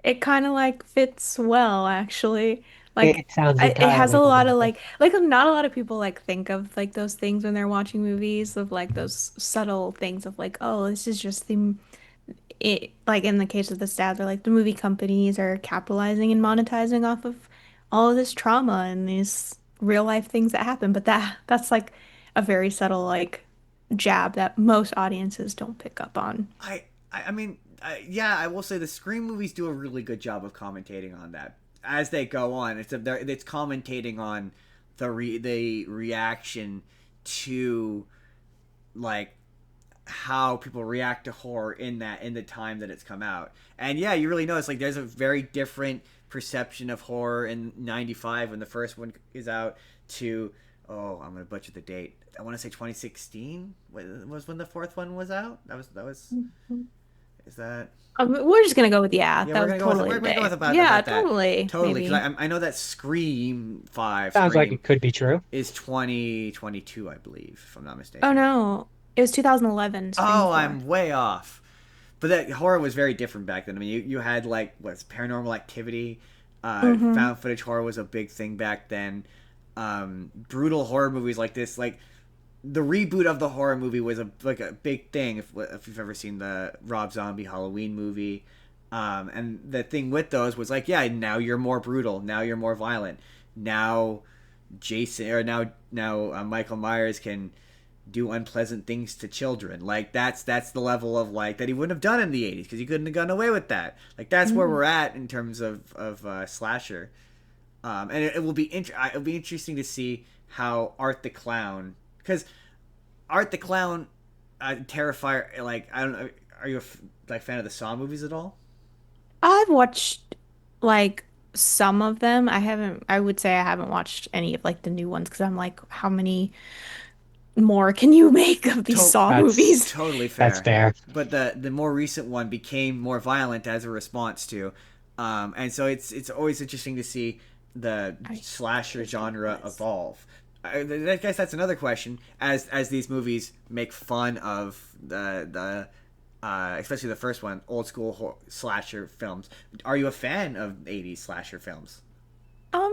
it kind of like fits well, actually. Like it sounds it has a entirely lot of believable. like not a lot of people like think of like those things when they're watching movies of like those subtle things of like, oh, this is just the it like in the case of the stab, they're like the movie companies are capitalizing and monetizing off of all of this trauma and these real life things that happen. But that's like a very subtle like jab that most audiences don't pick up on. I mean, yeah, I will say the Scream movies do a really good job of commentating on that as they go on. It's commentating on the reaction to, like, how people react to horror in the time that it's come out. And yeah, you really notice like there's a very different perception of horror in 95 when the first one is out to, oh, I'm going to butcher the date. I want to say 2016 was when the fourth one was out. That was is that We're just gonna go with yeah, yeah, that was totally we're the gonna go with day. Yeah, about that. totally, Totally, because maybe. I know that Sounds like Scream it could be true. is 2022, I believe, if I'm not Oh mistaken. no, it was 2011, Scream Oh, 4. I'm way off. But that horror was very different back then. I mean, you had like what's Paranormal Activity, Mm-hmm. found footage horror was a big thing back then. Brutal horror movies like this, like the reboot of the horror movie was a big thing. If you've ever seen the Rob Zombie Halloween movie, and the thing with those was like, yeah, now you're more brutal, now you're more violent, now Jason or now Michael Myers can do unpleasant things to children. Like that's the level of like that he wouldn't have done in the 80s because he couldn't have gotten away with that. Like that's where Mm-hmm. we're at in terms of slasher. And it'll be interesting to see how Art the Clown, because Art the Clown, Terrifier, like I don't know, are you like fan of the Saw movies at all? I've watched like some of them. I would say I haven't watched any of like the new ones because I'm like, how many more can you make of these To- Saw That's movies? totally that's fair. fair. But the more recent one became more violent as a response to, and so it's always interesting to see the I slasher forget what it genre was. evolve. I guess that's another question. As these movies make fun of the especially the first one, old school slasher films. Are you a fan of '80s slasher films?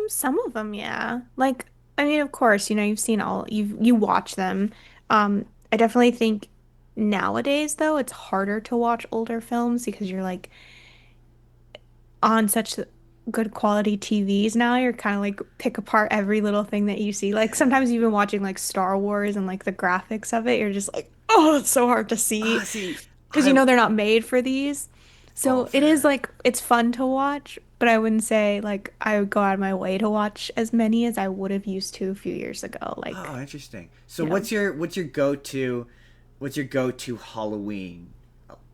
Some of them, yeah. Like, I mean, of course, you've seen you watch them. I definitely think nowadays though, it's harder to watch older films because you're like on such good quality TVs now. You're kind of like pick apart every little thing that you see. Like Yeah. sometimes even watching like Star Wars and like the graphics of it, you're just like, oh, it's so hard to see See, because I they're not made for these. all So it is fair. like it's fun to watch, but I wouldn't say like I would go out of my way to watch as many as I would have used to a few years ago. Oh, Like, interesting. So you know, what's your go to Halloween?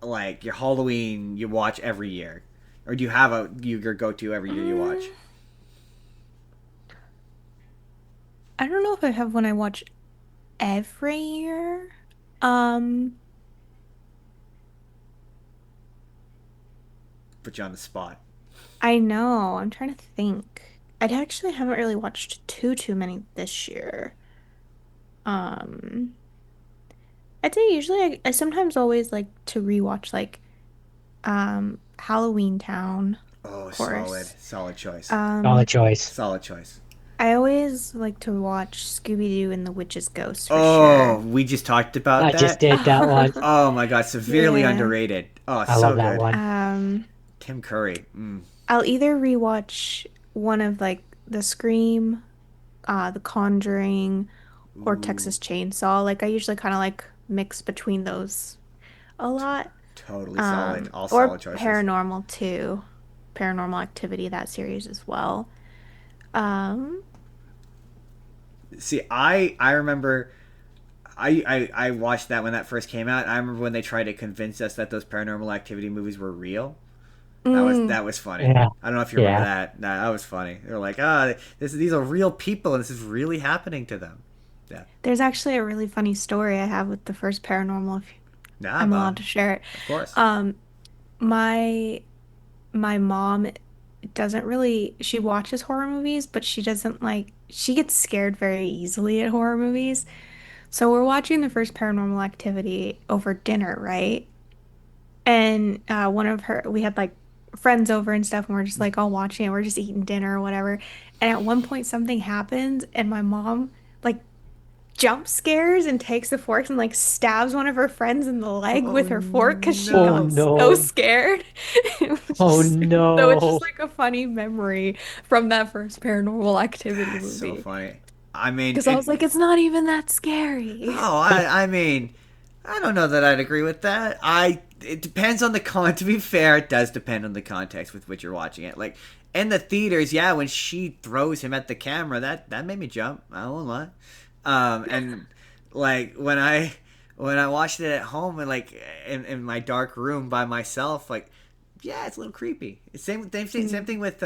Like your Halloween you watch every year, or do you have your go to every year you watch? mm, I don't know if I have one I watch every year. Um, Put you on the spot. I know. I'm trying to think. I actually haven't really watched too many this year. Um, I'd say usually I sometimes always like to rewatch like Halloween Town, Oh, of solid, course. solid choice, Solid Um, choice. solid choice. I always like to watch Scooby-Doo and the Witch's Ghost for Oh, sure. we just talked about I just that. did that one. Oh my god, severely Yeah. underrated. Oh, I love so that good. one. Um, Tim Curry. I'll either rewatch one of like The Scream, The Conjuring, or Ooh, Texas Chainsaw. Like I usually kind of like mix between those a t- lot. totally solid. All Or solid choices. Paranormal too. Paranormal Activity, that series as well. Um, See, I remember I watched that when that first came out. I remember when they tried to convince us that those Paranormal Activity movies were real. Mm, That was funny. Yeah, I don't know if you remember yeah. that. Nah, that was funny. They were like, ah, these are real people, and this is really happening to them. Yeah, there's actually a really funny story I have with the first paranormal, if yeah, I'm allowed to share it. of course. Um, my my mom doesn't really, she watches horror movies, but she doesn't like, she gets scared very easily at horror movies. So we're watching the first Paranormal Activity over dinner, right? And one of her, we had like friends over and stuff, and we're just like all watching it. We're just eating dinner or whatever. And at one point, something happens, and my mom like jump scares and takes the forks and like stabs one of her friends in the leg Oh with her fork because she Oh got so no. scared. Oh So it's just no. like a funny memory from that first Paranormal Activity That's so movie. funny. I mean, Because I was like, it's not even that scary. oh, I mean, I don't know that I'd agree with that. It depends on the To be fair, it does depend on the context with which you're watching it. Like in the theaters, yeah, when she throws him at the camera, that made me jump. I won't lie. And like when I watched it at home and like in my dark room by myself, like yeah, it's a little creepy. Same thing with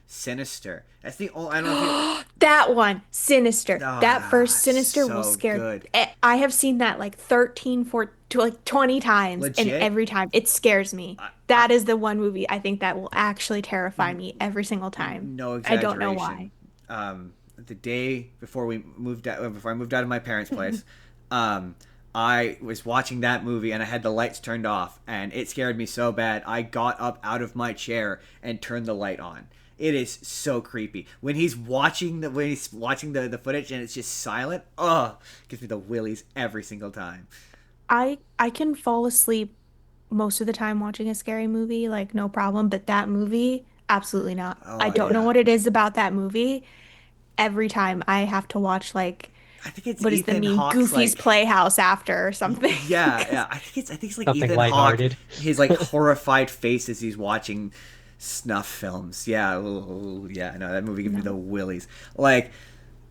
Sinister. That's the only I don't know if you. That one, Sinister. That Ah, first Sinister will so scare. good. I have seen that like 13, 14, to like 20 times, and Legit. every time it scares me. I That is the one movie I think that will actually terrify me every single time. no I don't know why. exaggeration. The day before we moved out, before I moved out of my parents' place, um, I was watching that movie and I had the lights turned off, and it scared me so bad. I got up out of my chair and turned the light on. It is so creepy when he's watching the footage and it's just silent. Oh, gives me the willies every single time. I can fall asleep most of the time watching a scary movie, like no problem, but that movie, absolutely not. I Oh don't know yeah, what it is about that movie. Every time I have to watch like I think it's what is the Ethan meme? Hawke's Goofy's like Playhouse after or something. yeah, 'Cause yeah. I think it's like Something Ethan Hawke, lighthearted. his like horrified face as he's watching snuff films. Yeah, ooh, yeah. No, that movie gives me the no. willies. Like,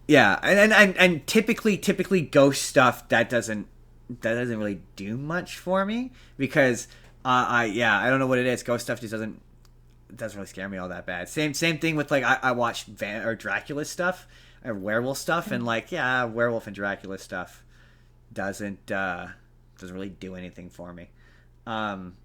yeah, and typically ghost stuff that doesn't really do much for me because I don't know what it is. Ghost stuff just doesn't really scare me all that bad. Same thing with like I watched or Dracula stuff or werewolf stuff and like yeah, werewolf and Dracula stuff doesn't really do anything for me. Um,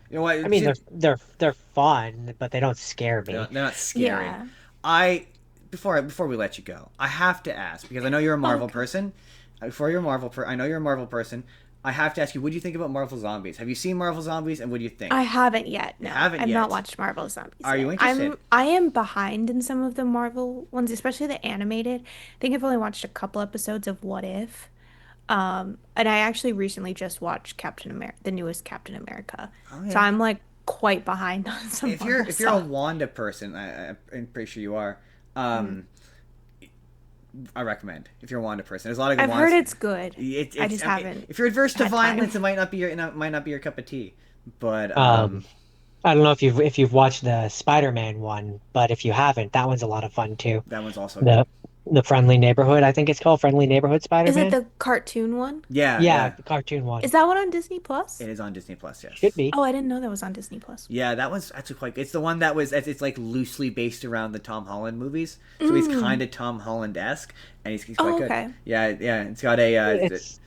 you know I what? mean, they're fun, but they don't scare me. They're not scary. Yeah. I before we let you go, I have to ask because I know you're a Marvel Okay. person. Before you're a I know you're a Marvel person. I have to ask you, what do you think about Marvel Zombies? Have you seen Marvel Zombies, and what do you I think? haven't yet. You No, haven't I've not yet. watched Marvel Zombies Are you yet. interested? I am behind in some of the Marvel ones, especially the animated. I think I've only watched a couple episodes of What If. And I actually recently just watched Captain America, the newest Captain America. Oh So yeah. I'm like quite behind on some Marvel If you're a stuff. Wanda person, I'm pretty sure you are. Mm. Um, I recommend if you're a Wanda person. There's a lot of good I've heard Wandas. it's good. I just I mean, haven't if you're adverse to had time. violence, it might not be might not be your cup of tea. But Um, I don't know if you've watched the Spider-Man one, but if you haven't, that one's a lot of fun too. that one's also good. The the Friendly Neighborhood, I think it's called Friendly Neighborhood Is it Spider-Man. the cartoon one? Yeah, Yeah, yeah. the cartoon one. Is that one on Disney Plus? It is on Disney Plus. Should Yes. be. Oh, I didn't know that was on Disney Plus. Yeah, that one's actually quite. It's the one that was. It's like loosely based around the Tom Holland movies, so he's Mm. kind of Tom Holland esque, and he's quite Oh, good. okay. Yeah, yeah. It's got a. It's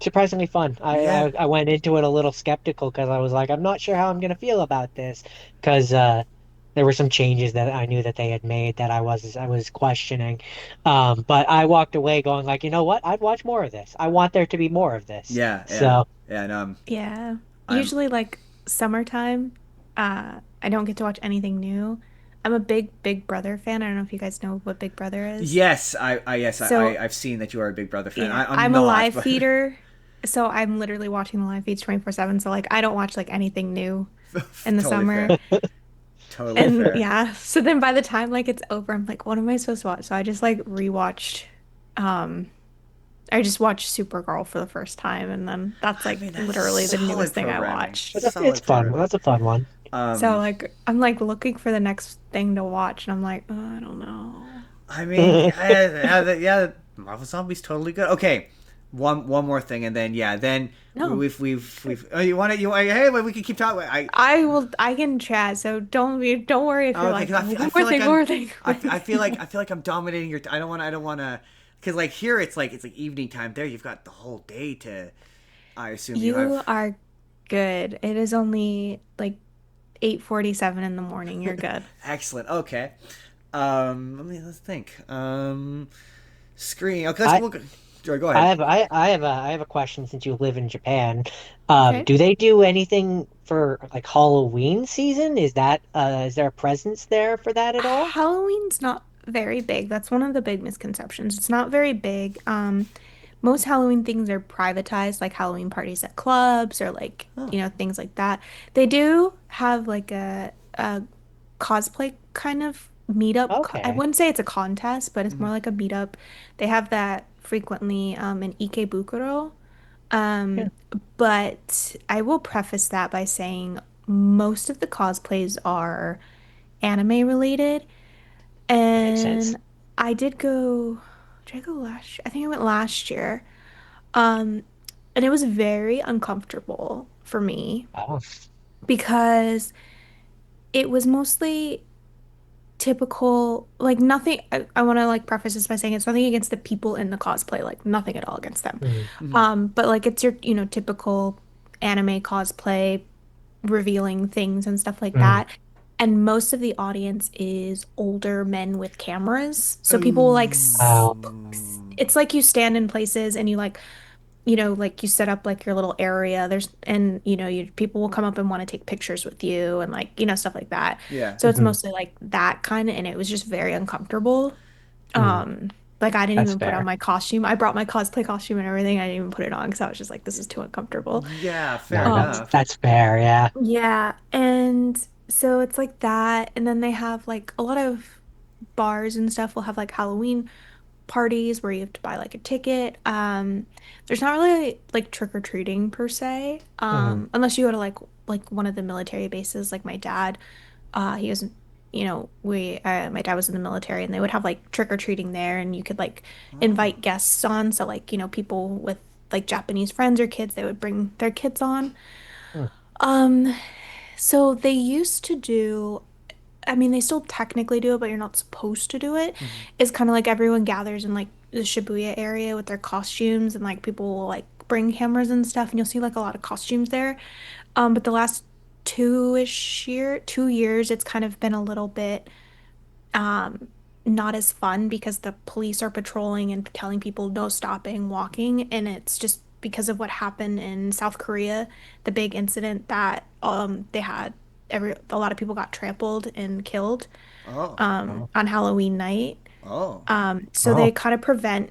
surprisingly fun. Yeah, I went into it a little skeptical because I was like, I'm not sure how I'm gonna feel about this because there were some changes that I knew that they had made that I was questioning. But I walked away going like, you know what? I'd watch more of this. I want there to be more of this. yeah, yeah, So, yeah. And Yeah. I'm Usually like summertime, I don't get to watch anything new. I'm a big Brother fan. I don't know if you guys know what Big Brother is. yes, So, I've seen that you are a Big Brother fan. yeah, I'm I'm a not, live but feeder. So I'm literally watching the live feeds 24/7. So like I don't watch like anything new in the totally summer. fair, totally And fair. yeah, so then by the time like it's over, I'm like, what am I supposed to watch? So I just like rewatched um I just watched Supergirl for the first time, and then that's I like mean, that's literally the solid newest thing I programming. watched. it's Solid fun. programming. That's a fun one. So Um, like I'm like looking for the next thing to watch, and I'm like, oh, I don't know. I mean, yeah, Marvel Zombies totally good. Okay, one more thing, and then yeah, then No. we've. Oh, you want it? Hey, well, we can keep talking. I can chat, so don't worry if you're Okay, like, because I one feel more like thing, one more thing, one more I thing. feel like I'm dominating your. I don't want to. Because like here, it's like evening time. There, you've got the whole day to. I assume you have. You are good. It is only like 8:47 in the morning. You're good. Excellent. Okay. Let's think. Screen. Okay, let's I we'll go. Sorry, go ahead. I have a question since you live in Japan. Okay. Do they do anything for like Halloween season? Is there a presence there for that at all? Halloween's not very big. That's one of the big misconceptions. It's not very big. Most Halloween things are privatized, like Halloween parties at clubs or like, Oh. things like that. They do have like a cosplay kind of meetup. I Okay. wouldn't say it's a contest, but it's Mhm. more like a meetup. They have that frequently in Ikebukuro. Yeah, Um, but I will preface that by saying most of the cosplays are anime related. makes sense. And did I go last year? I think I went last year. Um, and it was very uncomfortable for me Oh. because it was mostly typical, like nothing. I want to like preface this by saying it's nothing against the people in the cosplay, like nothing at all against them. Mm, Mhm. But like it's your, typical anime cosplay revealing things and stuff like mm. that. And most of the audience is older men with cameras. So people will like, Wow. it's like you stand in places and you like, like you set up like your little area. And people will come up and want to take pictures with you and like, stuff like that. Yeah. So it's Hmm. mostly like that kind of, and it was just very uncomfortable. Mm, Like I didn't that's even put on fair. my costume. I brought my cosplay costume and everything. I didn't even put it on because I was just like, this is too uncomfortable. Yeah. Fair No, enough. that's fair. Yeah. Yeah, and so it's like that, and then they have like a lot of bars and stuff will have like Halloween parties where you have to buy like a ticket. There's not really like trick or treating per se, Hmm. unless you go to like one of the military bases. Like my dad, he was, my dad was in the military, and they would have like trick or treating there, and you could like Oh. invite guests on. So like people with like Japanese friends or kids, they would bring their kids on. Mm, Um, so they used to do, I mean, they still technically do it, but you're not supposed to do it. Mhm. It's kind of like everyone gathers in like the Shibuya area with their costumes and like people will like bring cameras and stuff and you'll see like a lot of costumes there. But the last 2 years, it's kind of been a little bit um not as fun because the police are patrolling and telling people no stopping, walking, and it's just because of what happened in South Korea, the big incident that they had a lot of people got trampled and killed Oh. oh, on Halloween night. Oh. So they oh. kind of prevent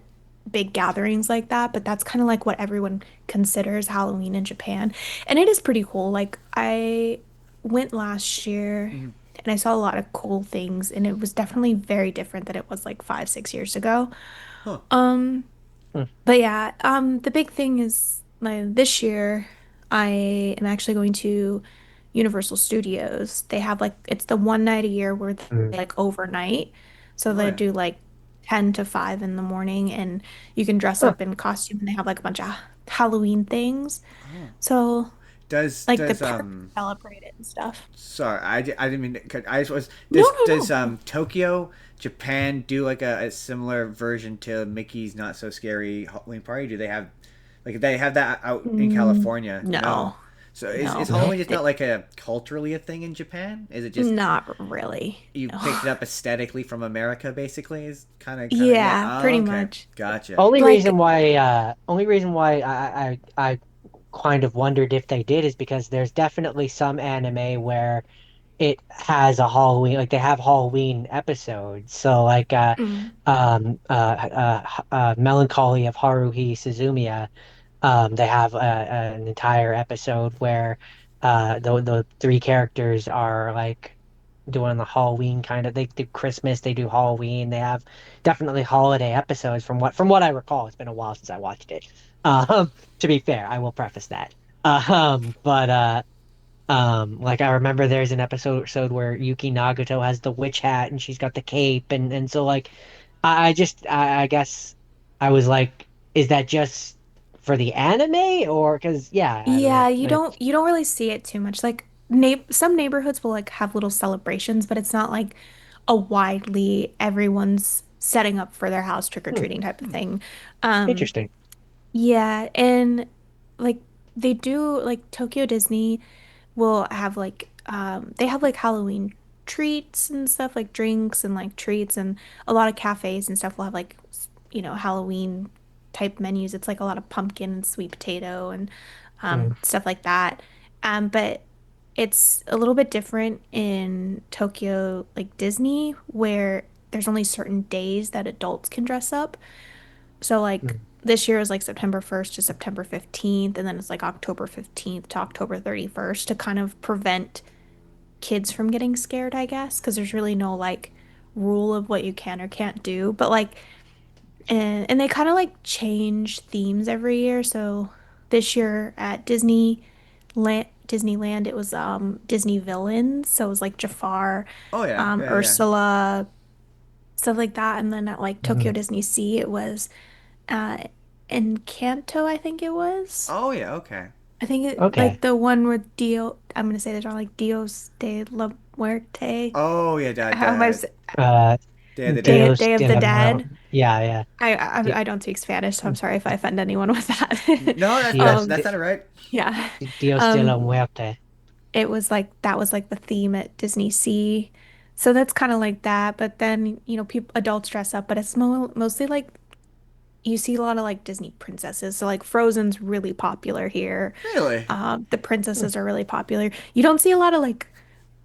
big gatherings like that, but that's kind of like what everyone considers Halloween in Japan. And it is pretty cool. Like I went last year Mhm. and I saw a lot of cool things and it was definitely very different than it was like 5, 6 years ago. Huh. Um, Mm, but yeah, the big thing is like this year I am actually going to Universal Studios. They have like it's the one night a year where they mm. like overnight. So Oh they yeah. do like 10 to 5 in the morning and you can dress Huh. up in costume and they have like a bunch of Halloween things. Oh. So Does like the does park celebrate it and stuff. sorry, I didn't mean to cut. I just was. No, Does no, no. Tokyo, Japan do like a similar version to Mickey's Not So Scary Halloween Party? Do they have like they have that out in California? No. No, So is no. No. Halloween just not They, like a culturally a thing in Japan? Is it just not really. you No. picked it up aesthetically from America? Basically, is kind of yeah. Yeah, Oh, pretty okay, much. gotcha. Like, Only reason why I kind of wondered if they did is because there's definitely some anime where it has a Halloween, like they have Halloween episodes. So like mm, Melancholy of Haruhi Suzumiya, they have an entire episode where the three characters are like doing the Halloween kind of, they do Christmas, they do Halloween, they have definitely holiday episodes from what I recall. It's been a while since I watched it. To be fair, I will preface that. But like I remember there's an episode where Yuki Nagato has the witch hat and she's got the cape, and so like I guess I was like, is that just for the anime or because yeah, I don't Yeah, know. you don't really see it too much. Like some neighborhoods will like have little celebrations, but it's not like a widely everyone's setting up for their house Hmm, trick-or-treating type of Hmm. thing. Um, interesting. yeah, and like they do like Tokyo Disney will have like they have like Halloween treats and stuff like drinks and like treats and a lot of cafes and stuff will have like Halloween type menus. It's like a lot of pumpkin and sweet potato and Hmm, stuff like that. But it's a little bit different in Tokyo like Disney where there's only certain days that adults can dress up. So like hmm, this year is like September 1st to September 15th, and then it's like October 15th to October 31st to kind of prevent kids from getting scared, I guess, because there's really no like rule of what you can or can't do. But like and they kind of like change themes every year. So this year at Disneyland, it was Disney villains. So it was like Jafar, Oh yeah, yeah, yeah. Ursula, stuff like that. And then at like hmm. Tokyo Disney Sea, it was uh Encanto, I think it was. Oh yeah, okay. I think it Okay. like the one with I'm gonna say this wrong, like Dios de la Muerte. Oh yeah, How am I s- Uh, Day of the Dead. Deus Day of de the la Dead? yeah, yeah. Di I don't speak Spanish, so I'm sorry if I offend anyone with that. No, Dios that de, sounded right. Yeah. Dios de la Um, Muerte. it was like that was like the theme at Disney Sea. So that's kind of like that, but then, people adults dress up, but it's mostly like you see a lot of like Disney princesses. So like Frozen's really popular here. Really? The Hmm, princesses are really popular. You don't see a lot of like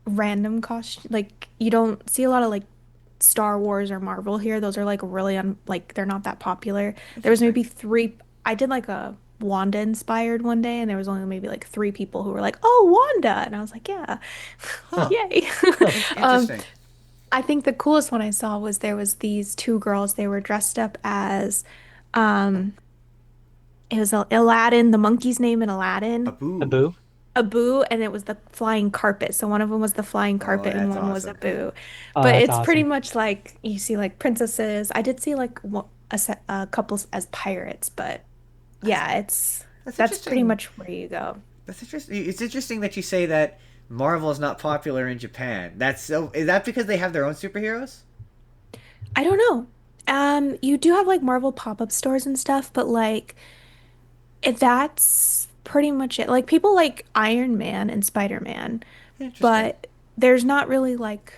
random cost like you don't see a lot of like Star Wars or Marvel here. Those are like really like they're not that popular. There was Interesting. maybe three. I did like a Wanda inspired one day, and there was only maybe like three people who were like, "Oh, Wanda," and I was like, "Yeah, Huh. yay!" huh, Um, Interesting. I think the coolest one I saw was there was these two girls. They were dressed up as, um, it was Aladdin, the monkey's name in Aladdin. Abu. Abu. Abu, and it was the flying carpet. So one of them was the flying Oh, carpet and that's one was awesome. Abu. Oh, But that's it's pretty awesome. much like you see like princesses. I did see like a couple as pirates, but That's yeah, that's that's pretty interesting. much where you go. That's interesting. It's interesting that you say that Marvel is not popular in Japan. That's so. Is that because they have their own superheroes? I don't know. You do have like Marvel pop-up stores and stuff, but like that's pretty much it. Like people like Iron Man and Spider-Man, Interesting. but there's not really like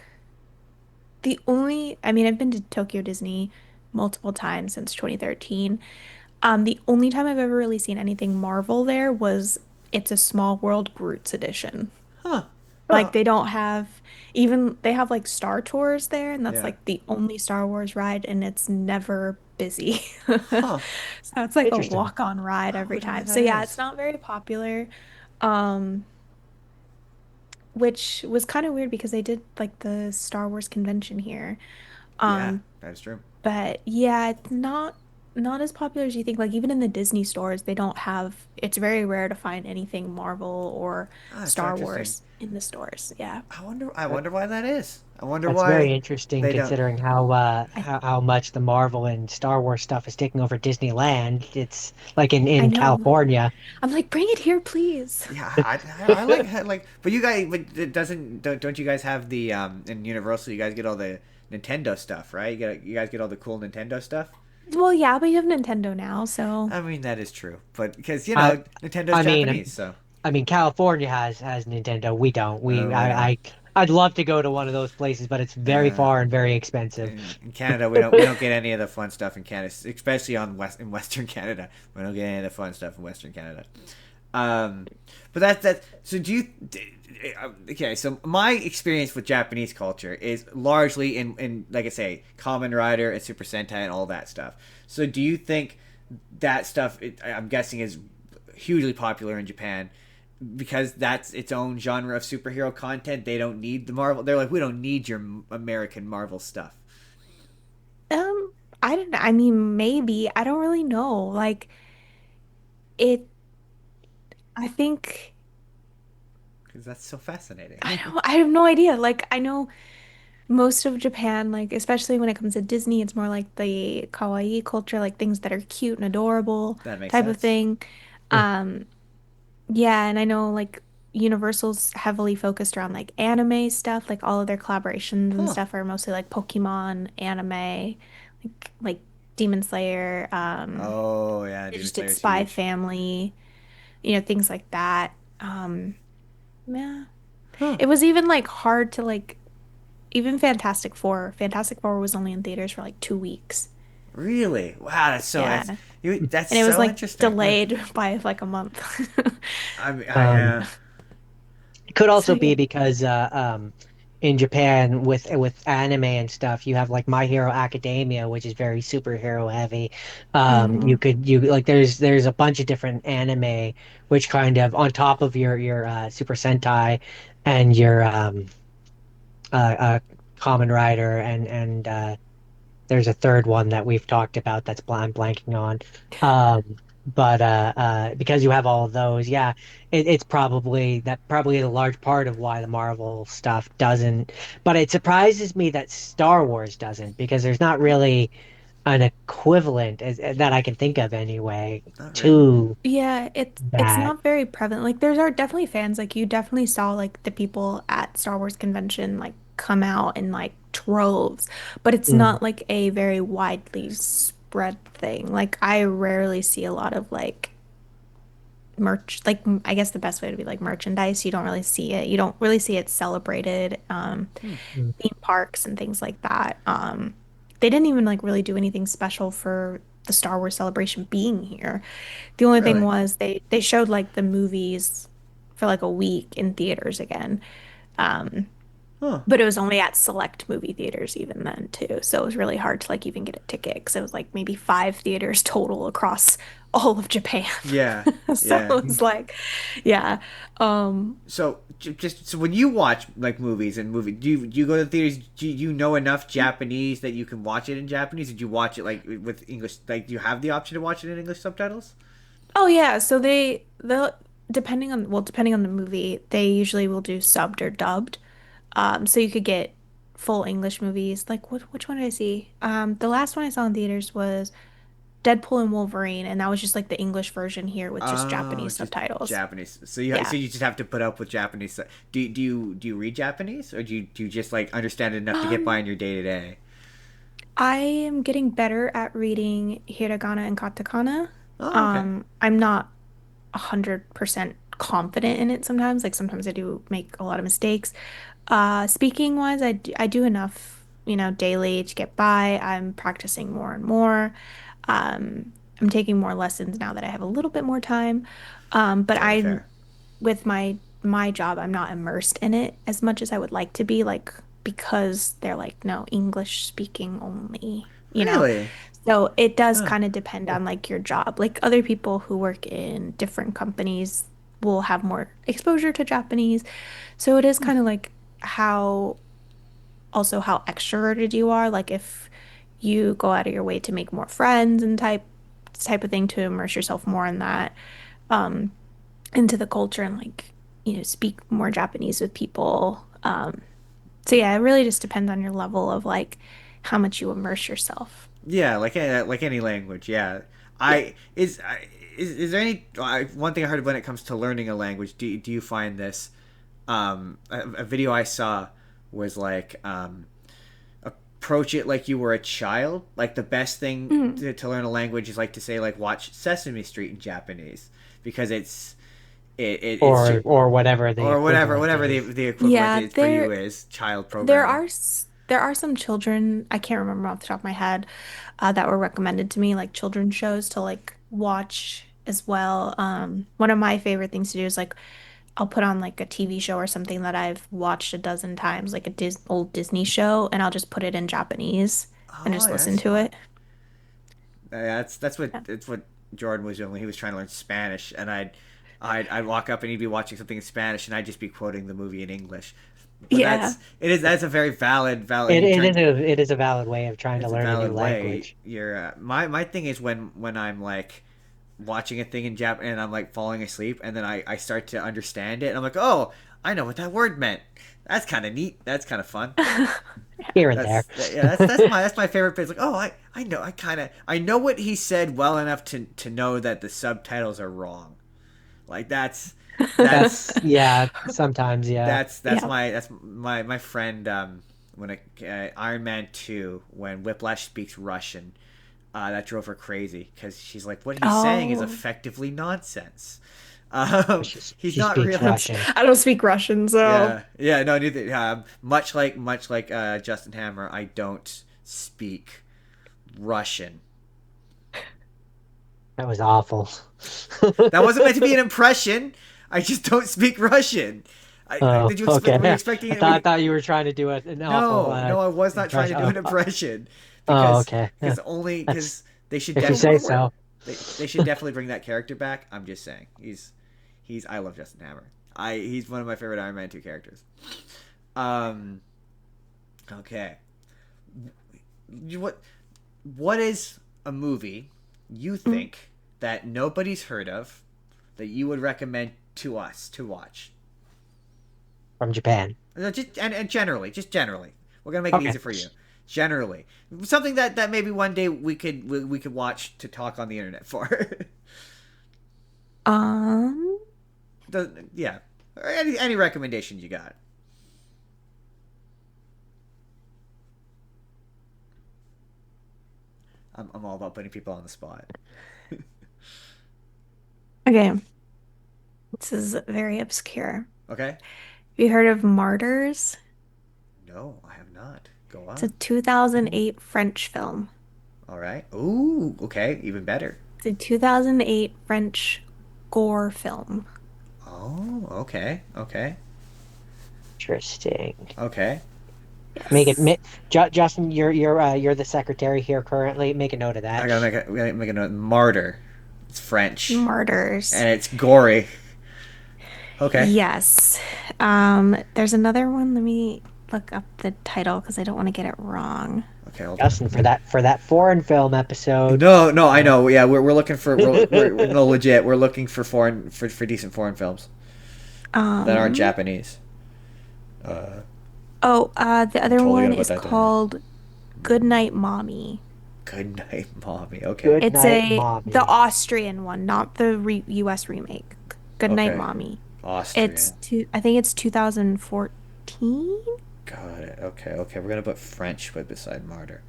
I mean, I've been to Tokyo Disney multiple times since 2013. The only time I've ever really seen anything Marvel there was It's a Small World Groot's edition. Huh. Like Huh. they don't have they have like Star Tours there, and that's Yeah. like the only Star Wars ride, and it's never busy. Huh. So it's like a Interesting. walk-on ride I every wonder why time. So that yeah, it's is. not very popular. Um, which was kind of weird because they did like the Star Wars convention here. Yeah, Um, that is true. But yeah, it's not as popular as you think. Like even in the Disney stores, they don't have, it's very rare to find anything Marvel or Ah, that's so Star interesting. Wars in the stores. Yeah. I wonder why that is. I wonder That's very why interesting they don't. considering I how much the Marvel and Star Wars stuff is taking over Disneyland. It's like I in know. California. I'm like, bring it here, please. Yeah, I like, but you guys, but it doesn't don't you guys have the in Universal? You guys get all the Nintendo stuff, right? You guys get all the cool Nintendo stuff. Well, yeah, but you have Nintendo now, so I mean that is true, but because I Nintendo's I Japanese, mean so I mean California has Nintendo. We don't. we don't. I'd love to go to one of those places, but it's very Uh, far and very expensive. in Canada, we don't get any of the fun stuff in Canada, especially in Western Canada. We don't get any of the fun stuff in Western Canada. Um, but that. So do you? Okay, so my experience with Japanese culture is largely in like I say, Kamen Rider and Super Sentai and all that stuff. So do you think that stuff? I'm guessing is hugely popular in Japan because that's its own genre of superhero content. They don't need the Marvel. They're like, we don't need your American Marvel stuff um I don't know. I mean, maybe. I don't really know. Like it I think because that's so fascinating. I have no idea. Like I know most of Japan, like especially when it comes to Disney, it's more like the kawaii culture, like things that are cute and adorable That makes type of sense. thing. Um, yeah, and I know like Universal's heavily focused around like anime stuff, like all of their collaborations and Huh. stuff are mostly like Pokemon, anime, like Demon Slayer, Oh yeah, they Demon just did Slayer's Spy huge. Family, things like that. Yeah. Huh. It was even like hard to like even Fantastic Four. Fantastic Four was only in theaters for like 2 weeks. Really? Wow, Yeah. that's And it was so like interesting. Huh. delayed by like a month. I mean, Um, it could So also yeah. be because in Japan with anime and stuff, you have like My Hero Academia, which is very superhero heavy. Hmm. You like there's a bunch of different anime which kind of on top of your Super Sentai and your Kamen Rider and there's a third one that we've talked about that's I'm blanking on. But because you have all of those, yeah, it's probably a large part of why the Marvel stuff doesn't. But it surprises me that Star Wars doesn't because there's not really an equivalent that I can think of anyway not really. to Yeah, it's that. not very prevalent. Like there's are definitely fans. Like you definitely saw like the people at Star Wars convention like come out in like troves, but it's Mm, not like a very widely spread thing. Like I rarely see a lot of like merch, like I guess the best way to be like merchandise. You don't really see it. You don't really see it celebrated. Hmm. mm, Theme parks and things like that. They didn't even like really do anything special for the Star Wars celebration being here. The only thing Really? was they showed like the movies for like a week in theaters again. Um, Huh. but it was only at select movie theaters even then too. So it was really hard to like even get a ticket because it was like maybe 5 theaters total across all of Japan. Yeah. So Yeah. it was like, yeah. Um, So just so when you watch like movies and do you go to the theaters? Do you know enough Japanese that you can watch it in Japanese? Did you watch it like with English? Like, do you have the option to watch it in English subtitles? oh yeah, so they'll depending on the movie, they usually will do subbed or dubbed. So you could get full English movies. Like which one did I see? The last one I saw in theaters was Deadpool and Wolverine, and that was just like the English version here with just Oh, Japanese just subtitles. Japanese. Yeah. So you just have to put up with Japanese. Do you read Japanese or do you just like understand it enough to get by Um, in your day to day? I am getting better at reading hiragana and katakana. Oh, okay. I'm not 100% confident in it sometimes. Like sometimes I do make a lot of mistakes. Speaking wise, I do enough, daily to get by. I'm practicing more and more. I'm taking more lessons now that I have a little bit more time. But Totally fair. with my job, I'm not immersed in it as much as I would like to be, like because they're like, no, English speaking only. Really? So it does Huh. kind of depend on like your job. Like other people who work in different companies will have more exposure to Japanese. So it is kind of like how how extroverted you are. Like if you go out of your way to make more friends and type of thing to immerse yourself more in that, um, into the culture and like, speak more Japanese with people. So yeah, it really just depends on your level of like how much you immerse yourself. Yeah, like any language. Yeah. Yeah. Is there any one thing I heard when it comes to learning a language? Do you find this? A video I saw was like approach it like you were a child. Like the best thing Mhm. to learn a language is like to say like watch Sesame Street in Japanese because it's or whatever the or equivalent whatever is. the equivalent Yeah, is for you is child there programming. are there are some children, I can't remember off the top of my head, that were recommended to me, like children's shows to like watch as well. One of my favorite things to do is like I'll put on like a TV show or something that I've watched a dozen times, like a old Disney show, and I'll just put it in Japanese and Oh just yeah, listen that's to fun. it. That's Yeah. what Jordan was doing when he was trying to learn Spanish, and I'd walk up and he'd be watching something in Spanish, and I'd just be quoting the movie in English. But Yeah. that's a very valid. You're trying. It is a valid way of trying to It's a learn a new valid way. language. You're my thing is when I'm like watching a thing in Jap and I'm like falling asleep, and then I start to understand it, and I'm like, oh, I know what that word meant. That's kind of neat. That's kind of fun. here and there. That's my favorite bit. It's like, oh, I know what he said well enough to know that the subtitles are wrong. Like That's yeah. Sometimes yeah. Yeah. that's my friend. When Iron Man 2, when Whiplash speaks Russian, that drove her crazy because she's like, what he's saying is Oh, effectively nonsense. He's She not speaks really. Russian. I don't speak Russian, so. Yeah, no, neither. Much like Justin Hammer, I don't speak Russian. That was awful. That wasn't meant to be an impression. I just don't speak Russian. Oh, Did you expect? Were you okay. expecting I it? thought you were trying to do an awful No, I was not trying to impression. do an impression Oh, because okay. Yeah. because That's they should if you definitely say so. they should definitely bring that character back. I'm just saying he's I love Justin Hammer. He's one of my favorite Iron Man 2 characters. Um, okay. What is a movie you think that nobody's heard of that you would recommend to us to watch? From Japan. Just and generally, we're gonna make it Okay. easy for you. Generally, something that maybe one day we could watch to talk on the internet for. Um, Yeah, or any recommendations you got. I'm all about putting people on the spot. okay. This is very obscure. Okay. Have you heard of Martyrs? No, I have not. Go It's a on. 2008 French film. All right. Ooh. Okay. Even better. It's a 2008 French gore film. Oh. Okay. Okay. Interesting. Okay. Make it, Yes. Justin. You're the secretary here currently. Make a note of that. We gotta make a note. Martyr. It's French Martyrs. and it's gory. Okay. Yes. There's another one. Let me look up the title because I don't want to get it wrong. Okay. Hold on. Justin, for that foreign film episode. No, no, I know. Yeah, we're looking for we're no legit. We're looking for for decent foreign films that aren't Um, Japanese. the other Totally one gonna put is that down. called Goodnight Mommy. Good night, mommy. Okay. Good It's night, mommy. the Austrian one, not the US remake. Goodnight Okay. Mommy. Austria. I think it's 2014. Got it. Okay. Okay. We're gonna put French right beside martyr.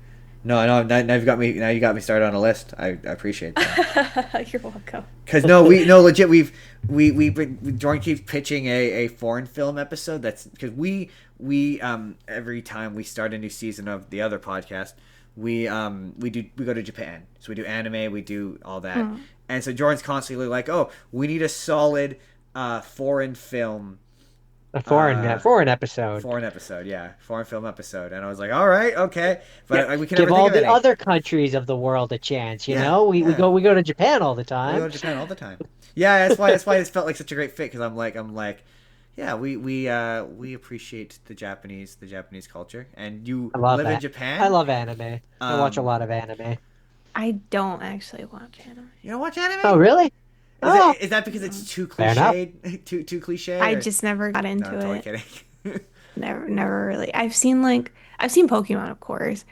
No, no. Now you've got me. Now you got me started on a list. I appreciate that. You're welcome. Cause no, we no legit. We've been Jordan keeps pitching a foreign film episode. That's because we every time we start a new season of the other podcast, we go to Japan. So we do anime. We do all that. And so Jordan's constantly like, oh, we need a solid foreign film. A foreign episode. Foreign episode, yeah, foreign film episode, and I was like, "All right, okay," but we can Give never all think of the any. other countries of the world a chance. You Yeah, know, we yeah. we go to Japan all the We time. go to Japan all the time. Yeah, that's why this felt like such a great fit because I'm like, yeah, we appreciate the Japanese culture, and you I love live in that. Japan. I love anime. I watch a Um, lot of anime. I don't actually watch anime. You don't watch anime? Oh, really? Oh, Is that because it's too fair enough. cliched? Too cliche? I or- just never got No, into I'm totally it. kidding. Never really. I've seen Pokemon, of course.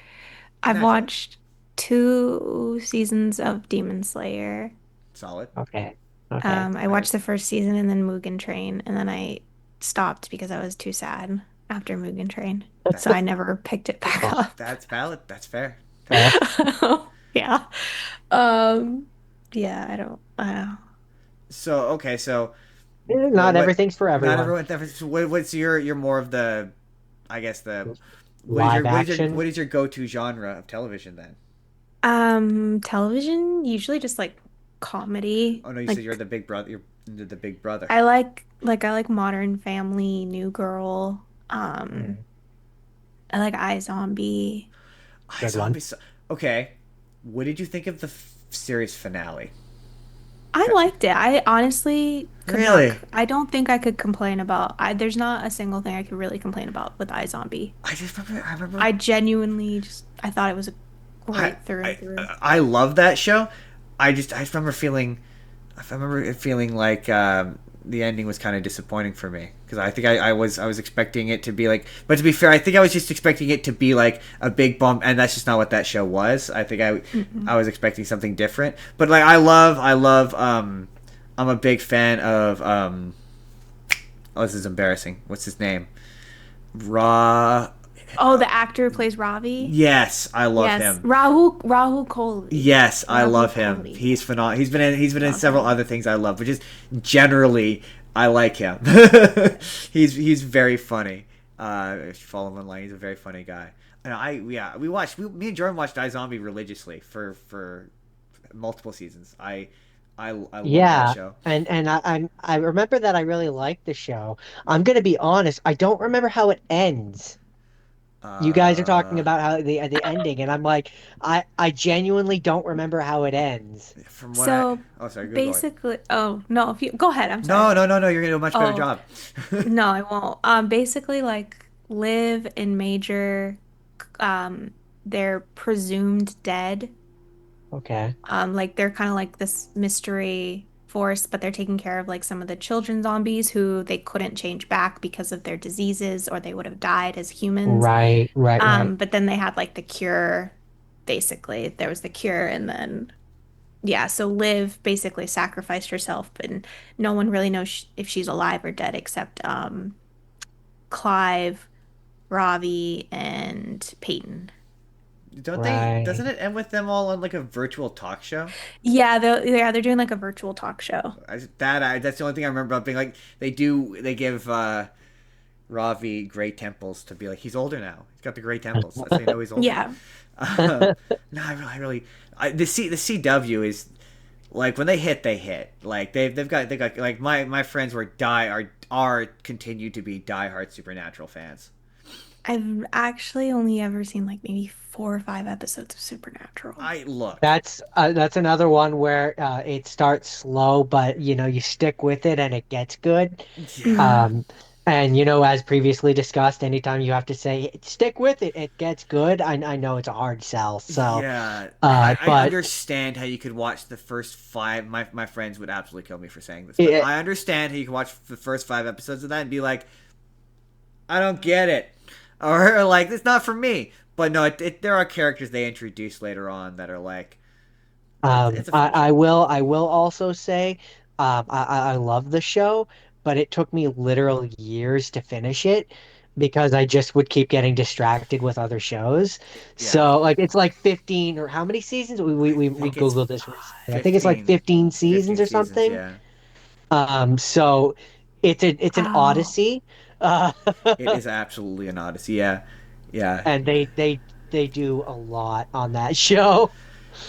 I've Naturally. watched 2 seasons of Demon Slayer. Solid. Okay. Okay. I watched the first season and then Mugen Train, and then I stopped because I was too sad after Mugen Train. So I never picked it back Oh, up. That's valid. That's fair. fair. Yeah. Um, yeah, I don't. So okay, so Not everything's for Not everyone. everyone. So what's your more of the, I guess the Live action. what is your go-to genre of television then? Television, usually just like comedy. Oh no, you Like said you're the big brother. You're into the big brother. I like Modern Family, New Girl. Mm, I like iZombie. Good one. Okay, what did you think of the series finale? I liked it. I honestly could not, Really? I don't think I could complain about. There's not a single thing I could really complain about with iZombie. I remember. I genuinely I thought it was a great through and through. I love that show. I remember feeling, I remember it feeling like the ending was kind of disappointing for me because I think I was expecting it to be like, but to be fair, I think I was just expecting it to be like a big bump, and that's just not what that show was. I think I Mm-mm. was expecting something different, but like I love I'm a big fan of oh, this is embarrassing. What's his name? Ra. Oh, the actor who plays Ravi? Yes, I love Yes. him. Rahul Kohli. Yes, I Rahul love him. Kohli. He's phenomenal. He's been in Love several him. other things I love, but just generally I like him. He's very funny. If you follow him online, he's a very funny guy. And me and Jordan watched iZombie religiously for multiple seasons. I love that Yeah, show. and I remember that I really liked the show. I'm gonna be honest, I don't remember how it ends. You guys are talking Uh, about how the ending, and I'm like, I genuinely don't remember how it ends. from what I So oh sorry, Google it. basically, oh no, if you go ahead, I'm No, sorry. no, no, no. You're gonna do a much better Oh, job. no, I won't. Basically, like, Liv and Major, um, they're presumed dead. Okay. Like they're kind of like this mystery force, but they're taking care of like some of the children zombies who they couldn't change back because of their diseases, or they would have died as humans. Right, right, right. But then they had like the cure, basically. There was the cure, and then yeah, so Liv basically sacrificed herself, and no one really knows sh if she's alive or dead except Clive, Ravi, and Peyton. Don't they? Doesn't Right. it end with them all on like a virtual talk show? Yeah, they're doing like a virtual talk show. That's the only thing I remember about being like they give Ravi gray temples to be like he's older now. He's got the gray temples. That's how you know he's older. Yeah. Uh, no, the CW is like when they hit, they hit. Like they've got like my friends are continue to be diehard Supernatural fans. I've actually only ever seen like maybe 4 or 5 episodes of Supernatural. I look, That's another one where it starts slow, but you stick with it and it gets good. Mm. Um, and as previously discussed, anytime you have to say stick with it, it gets good. I know it's a hard sell. So, yeah, I but understand how you could watch the first five. My friends would absolutely kill me for saying this, but it, I understand how you can watch the first 5 episodes of that and be like, I don't get it, or like it's not for me. But no, there are characters they introduce later on that are like, it's a I, fun I show. will I will also say I love the show, but it took me literal years to finish it because I just would keep getting distracted with other shows. Yeah, So like it's like 15 or how many seasons? I We think it's Googled this recently. I think it's like 15, 15 seasons 15 or seasons. something. Yeah, So it's an Wow. odyssey. Uh, it is absolutely an odyssey. Yeah, yeah, and they do a lot on that show.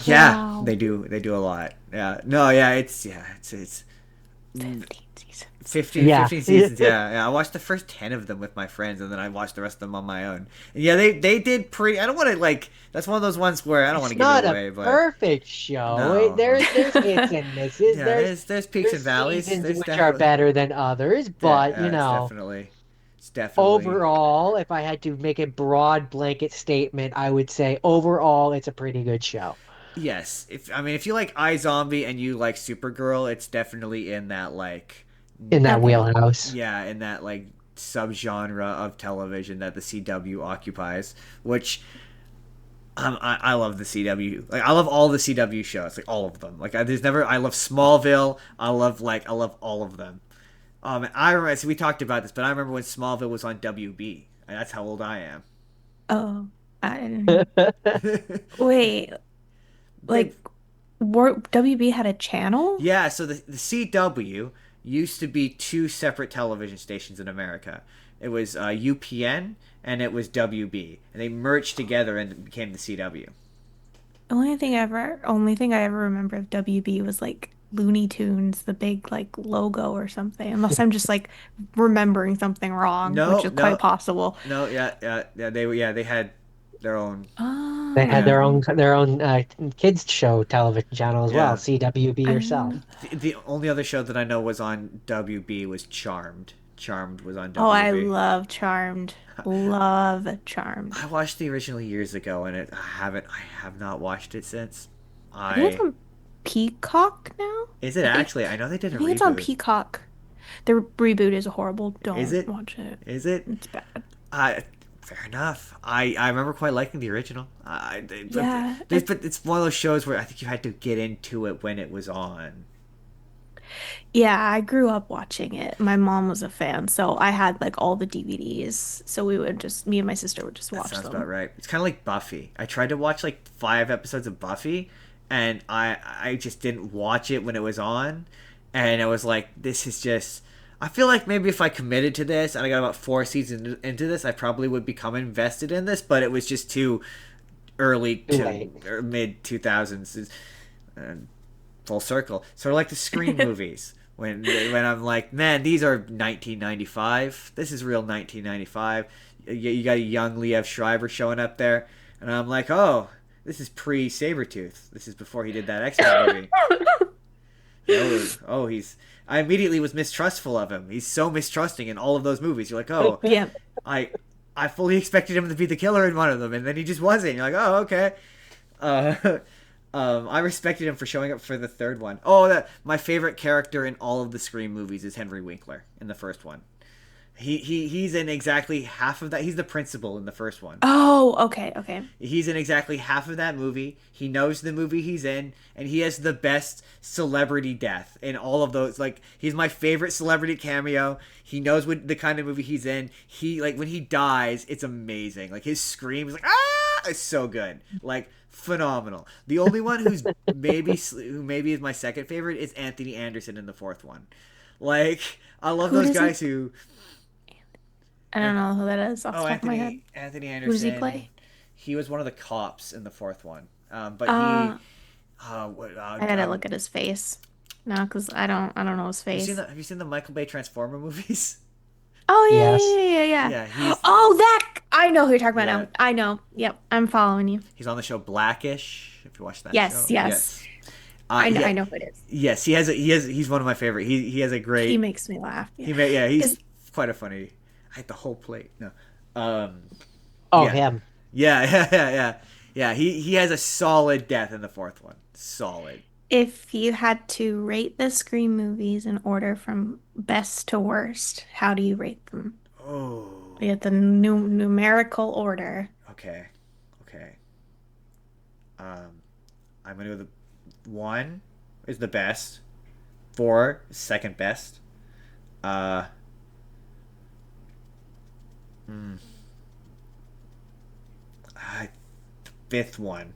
yeah. Wow. They do a lot. Yeah, no, it's 15 seasons. 15, Yeah. 15 seasons. Yeah, yeah. I watched the first 10 of them with my friends, and then I watched the rest of them on my own. And yeah, they did pretty. I don't want to like. That's one of those ones where I don't want It's to give it not a away, but perfect show. no, no. There's hits and misses. Yeah, there's peaks There's and valleys. seasons There's which are definitely better than others, but it's definitely overall, if I had to make a broad blanket statement, I would say overall it's a pretty good show yes. If you like iZombie and you like Supergirl, it's definitely in that like in that Okay. wheelhouse. yeah, in that like subgenre of television that the CW occupies, which I love the CW. Like I love all the CW shows, like all of them. There's never I love Smallville. I love all of them. I remember so we talked about this, but I remember when Smallville was on WB. And that's how old I am. Oh, I didn't. Wait, Big like, WB had a channel? yeah. So the CW used to be two separate television stations in America. It was UPN and it was WB, and they merged together and it became the CW. Only thing I ever remember of WB was like Looney Tunes, the big like logo or something. Unless I'm just like remembering something wrong, which No, is quite no, possible. no. Yeah. They had their own. They had Yeah, Oh, their own kids show television channel as well, yeah. CWB yourself. The only other show that I know was on WB was Charmed. Charmed was on oh, I WB. love Charmed. Love Charmed. I watched the original years ago, and I have not watched it since. I think it's I on Peacock now. is it I think actually? I know they did I a think it's on reboot. Peacock. The reboot is horrible. Is Don't it? watch it. Is it? It's bad. Fair enough. I remember quite liking the original. Yeah, But it's one of those shows where I think you had to get into it when it was on. yeah, I grew up watching it. My mom was a fan, so I had like all the DVDs. So we would just, me and my sister would just That watch sounds about them. right. It's kind of like Buffy. I tried to watch like 5 episodes of Buffy, and I just didn't watch it when it was on, and I was like, this is just. I feel like maybe if I committed to this and I got about 4 seasons into this, I probably would become invested in this, but it was just too early Too to late. or mid 2000s, full circle. Sort of like the Scream movies. When I'm like, man, these are 1995. This is real 1995. You got a young Liev Schreiber showing up there, and I'm like, oh, this is pre Sabretooth. This is before he did that X-Men movie. He's. I immediately was mistrustful of him. He's so mistrusting in all of those movies. You're like, oh, Yeah. I, I fully expected him to be the killer in one of them, and then he just wasn't. You're like, oh, okay. Uh, I respected him for showing up for the third one. Oh, my favorite character in all of the Scream movies is Henry Winkler in the first one. He's in exactly half of that. He's the principal in the first one. Oh, okay, okay. He's in exactly half of that movie. He knows the movie he's in, and he has the best celebrity death in all of those. Like, he's my favorite celebrity cameo. He knows what the kind of movie he's in. He like when he dies, it's amazing. Like his scream is like ah, it's so good. Like phenomenal. The only one who maybe is my second favorite is Anthony Anderson in the fourth one. Like I love Who those does he? guys who. I don't know who that is off the Oh, top of my head. Anthony Who does he Anderson. play? He was one of the cops in the fourth one. But Uh, I gotta um, look at his face. No, because I don't know his face. have you seen the Michael Bay Transformer movies? Oh Yes. yeah, yeah, yeah, yeah, Yeah, yeah. Oh, that I know who you're talking about yeah now. I know. Yep, I'm following you. he's on the show Blackish. If you watch that Yes, show, yes. yes, I yeah, know who it is. yes, he's one of my favorite. He has a He great makes me laugh. Yeah. he's Is quite a funny. I had the whole plate. No, um, Oh, yeah, him. yeah, yeah. He has a solid death in the fourth one. Solid. if you had to rate the Scream movies in order from best to worst, how do you rate them? Oh, You get the numerical order. okay, okay. Um, I'm gonna go the one is the best. Four is second best. Uh, mm, I, the fifth one,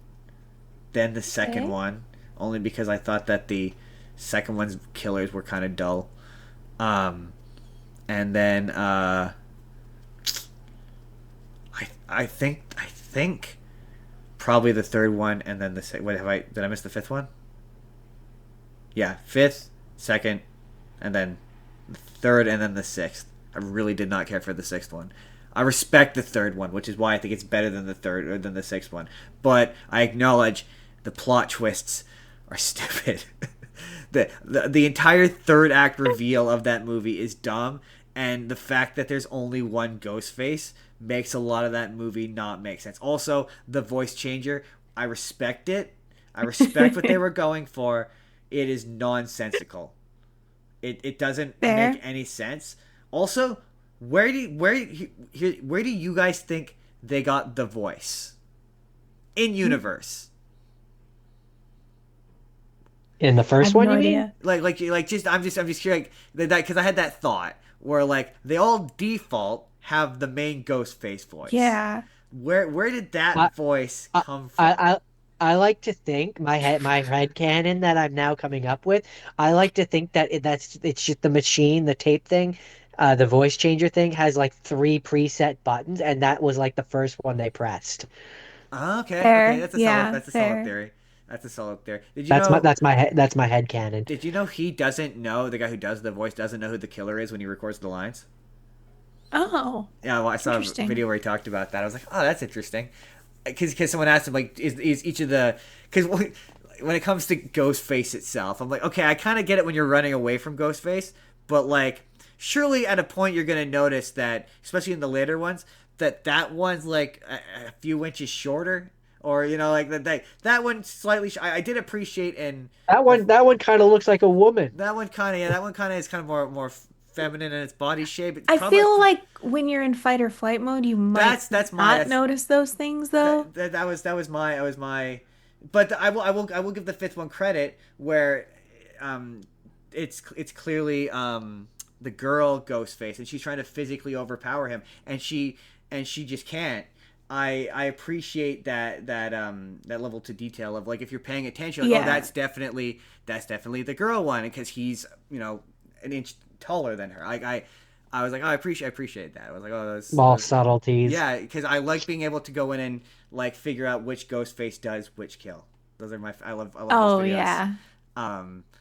then the second Okay. one, only because I thought that the second one's killers were kind of dull. Um, and then I think probably the third one, and then Wait, have I did I miss the fifth one? Yeah, fifth, second, and then the third, and then the sixth. I really did not care for the sixth one. I respect the third one, which is why I think it's better than the third or than the sixth one. But I acknowledge the plot twists are stupid. The entire third act reveal of that movie is dumb, and the fact that there's only one ghost face makes a lot of that movie not make sense. Also, the voice changer, I respect it. I respect what they were going for. It is nonsensical. It doesn't make Fair. any sense. Also, where do you guys think they got the voice in universe? In the I first have one, no you mean? idea. Just I'm just curious that because I had that thought where like they all default have the main ghost face voice. Yeah. Where did I, that voice I, come I, from? I I like to think my head canon that I'm now coming up with. I like to think that it's just the machine, the tape thing, the voice changer thing has like three preset buttons, and that was like the first one they pressed. Okay, Fair. Yeah, that's a solid fair. theory. That's a solid theory. Did That's my head canon. you know he doesn't know the guy who does the voice doesn't know who the killer is when he records the lines? Oh, Yeah, well, I saw a interesting. video where he talked about that. I was like, oh, that's interesting. Because someone asked him like, is each of the because when it comes to Ghostface itself, I'm like, okay, I kind of get it when you're running away from Ghostface, but like, surely at a point you're gonna notice that, especially in the later ones, that one's like a few inches shorter, or like that one slightly. I did appreciate in That the one kind of looks like a woman. that one kind of is kind of more feminine in its body shape. It's I probably feel like when you're in fight or flight mode, you might that's my not notice those things though. that was my. But I will give the fifth one credit where, um, it's clearly the girl Ghostface, and she's trying to physically overpower him, and she just can't. I appreciate that level to detail of, like, if you're paying attention, like, oh, Yeah. that's definitely the girl one, because he's, an inch taller than her. I was like, oh, I appreciate that. I was like, oh, Small subtleties. yeah, because I like being able to go in and, like, figure out which Ghostface does which kill. Those are I love those Oh videos. yeah.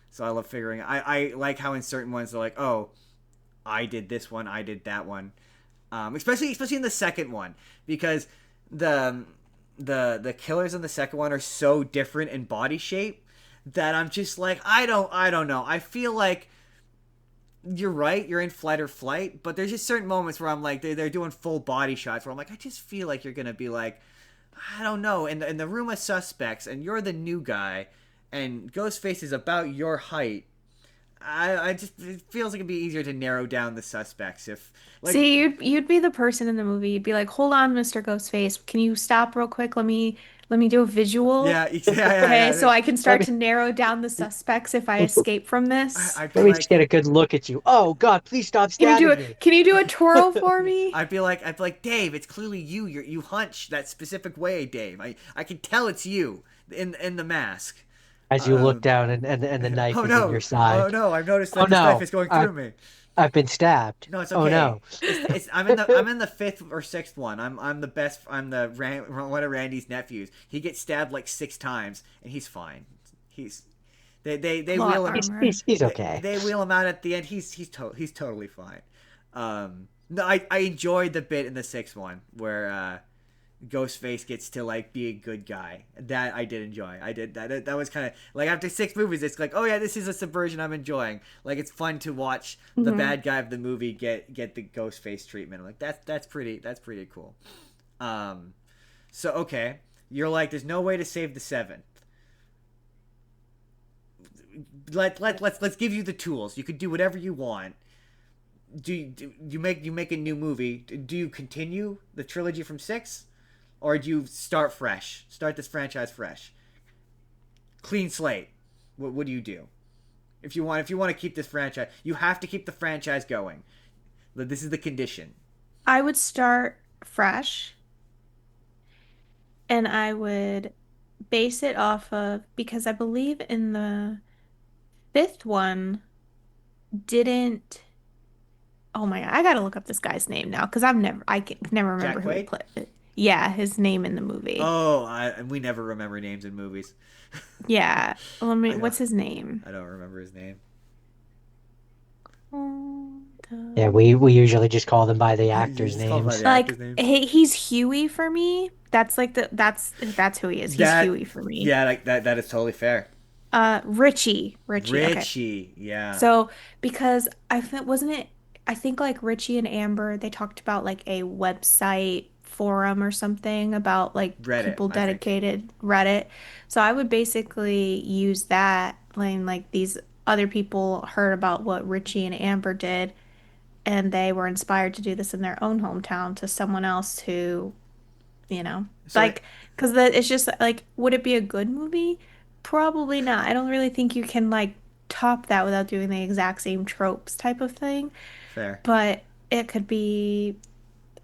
So I love figuring. I like how in certain ones they're like, oh, I did this one, I did that one. Especially in the second one, because the the killers in the second one are so different in body shape that I'm just like, I don't know. I feel like you're right. You're in flight or flight, but there's just certain moments where I'm like, they're doing full body shots where I'm like, I just feel like you're gonna be like, I don't know. In the room of suspects, and you're the new guy, and Ghostface is about your height. I just, it feels like it'd be easier to narrow down the suspects if, like, See, you'd be the person in the movie. You'd be like, "Hold on, Mr. Ghostface. Can you stop real quick? Let me do a visual. yeah, yeah, Okay, yeah. so I can Let start me to narrow down the suspects if I escape from this. I'd be let me just like, get a good look at you. Oh God, please stop Can you do stabbing a me. can you do a twirl for me? I'd be like, Dave, it's clearly you. You hunch that specific way, Dave. I can tell it's you in the mask. As you look Um, down and the knife oh is in your no, oh side. no, I've noticed Oh that this knife no, is going through me. I've been stabbed. No, it's Oh okay. no. It's I'm in the fifth or sixth one. I'm the best. I'm one of Randy's nephews. He gets stabbed like 6 times, and he's fine. He's they Plot wheel him. armor. He's okay. They wheel him out at the end. He's totally fine. No, I enjoyed the bit in the sixth one where Ghostface gets to, like, be a good guy. That I did enjoy. I did that. That was kind of like, after 6 movies, it's like, oh yeah, this is a subversion I'm enjoying. Like, it's fun to watch the Hmm. bad guy of the movie get the Ghostface treatment. I'm like, that's pretty cool. Um, so okay, you're like, there's no way to save the seventh. Let's give you the tools. You could do whatever you want. Do you make a new movie? Do you continue the trilogy from six, or do you start fresh? Start this franchise fresh, clean slate. What do you do? If you want to keep this franchise, you have to keep the franchise going. This is the condition. I would start fresh and I would base it off of because I believe in the fifth one didn't. Oh my God, I gotta look up this guy's name now because I can never remember Jack who he Quaid. played. Yeah, his name in the movie. Oh, we never remember names in movies. Yeah, I don't. what's his name? I don't remember his name. Yeah, Um, we usually just call them by the You actors' just call him by names. the actor's name. He's Huey for me. That's like that's who he is. He's That Huey for me. yeah, like that is totally fair. Richie. Okay. Richie, yeah. So because I think wasn't it I think like Richie and Amber they talked about like a website forum or something about like Reddit, people I think. dedicated Reddit. So I would basically use that like these other people heard about what Richie and Amber did and they were inspired to do this in their own hometown to someone else who you know So like because it's just like would it be a good movie? Probably not. I don't really think you can like top that without doing the exact same tropes type of thing, fair. but it could be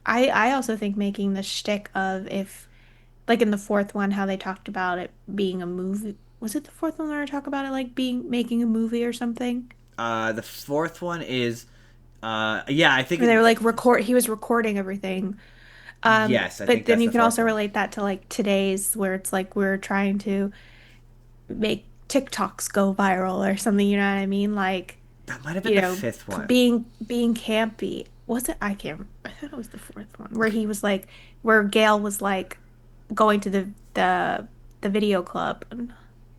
I also think making the shtick of if like in the fourth one how they talked about it being a movie. Was it the fourth one where I talk about it like being making a movie or something? The fourth one is, yeah, I think Where they were it. like he was recording everything. Yes, I But think then that's you the can fourth also one. relate that to like today's where it's like we're trying to make TikToks go viral or something, you know what I mean? Like, That might have been you the know, fifth one. being campy. Was it? I can't. I thought it was the fourth one where he was like, where Gail was like going to the video club.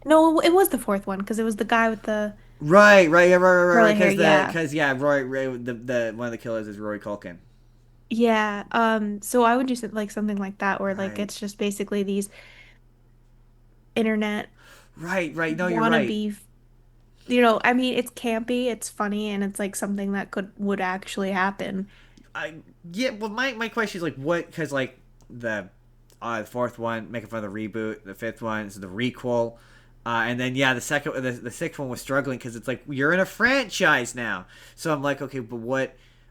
No, it was the fourth one because it was the guy with the Right, yeah, right. curly hair. Yeah, Because yeah, Roy, the one of the killers is Roy Culkin. yeah. So I would do like something like that where like Right, it's just basically these internet right. No, you're right. wannabe I mean, it's campy, it's funny, and it's like something that could would actually happen. I Yeah. Well, my question is like, what? Because like the fourth one making fun of the reboot, the fifth one is the requel, and then yeah, the sixth one was struggling because it's like you're in a franchise now. So I'm like, okay, but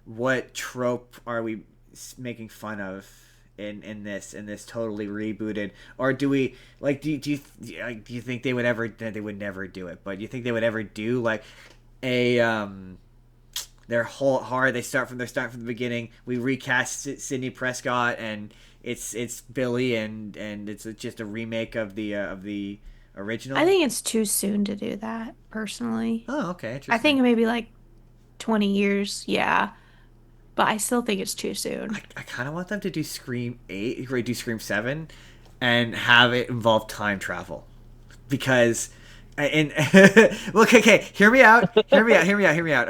what trope are we making fun of? In this totally rebooted, or do we like do you think they would ever, they would never do it, but do you think they would ever do like a their whole hard, they start from the beginning, we recast Sidney Prescott, and it's Billy, and it's just a remake of the I original. think it's too soon to do that, personally. Oh, okay, I interesting. think maybe like 20 years, yeah, but I still think it's too I, soon. I kind of want them to do Scream 8, or do Scream 7, and have it involve time travel, because and look, okay, hear me out,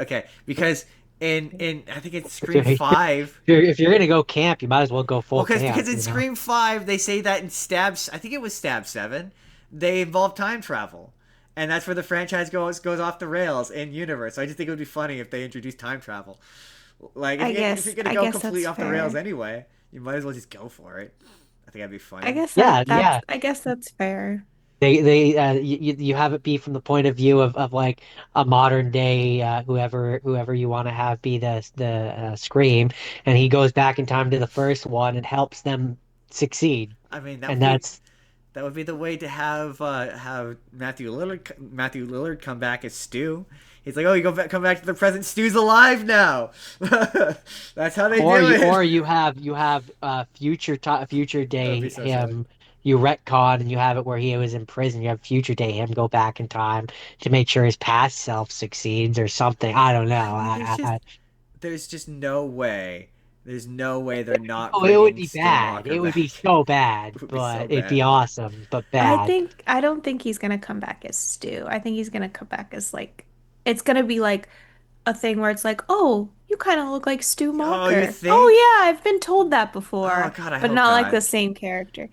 okay, because in I think it's If Scream you're, 5. if you're gonna go camp, you might as well go Well, full because camp, in you know? Scream 5 they say that in Stabs, I think it was Stab 7, they involve time travel, and that's where the franchise goes off the rails in universe. So I just think it would be funny if they introduced time travel. Like if you're gonna I go guess completely that's off the rails fair. anyway, you might as well just go for it. I think that'd be I funny. guess Yeah, that's yeah. I guess that's fair. You have it be from the point of view of like a modern day whoever you want to have be the Scream, and he goes back in time to the first one and helps them succeed, I mean, and that's that would be the way to have Matthew Lillard come back as Stu. He's like, oh, come back to the present. Stu's alive now. That's how they or do it. you have future That would day be so silly. him. You retcon and you have it where he was in prison. You have future day him go back in time to make sure his past self succeeds or something. I don't know. I mean, there's just no way. There's no way they're not Oh, it would bringing be Stu bad. Macher It would be back. so bad, It would be so but it'd be bad. awesome, but bad. I don't think he's gonna come back as Stu. I think he's gonna come back as like it's gonna be like a thing where it's like, oh, you kind of look like Stu Oh, you Macher. think? Oh yeah, I've been told that Oh before, God, I but hope not like not. the same character.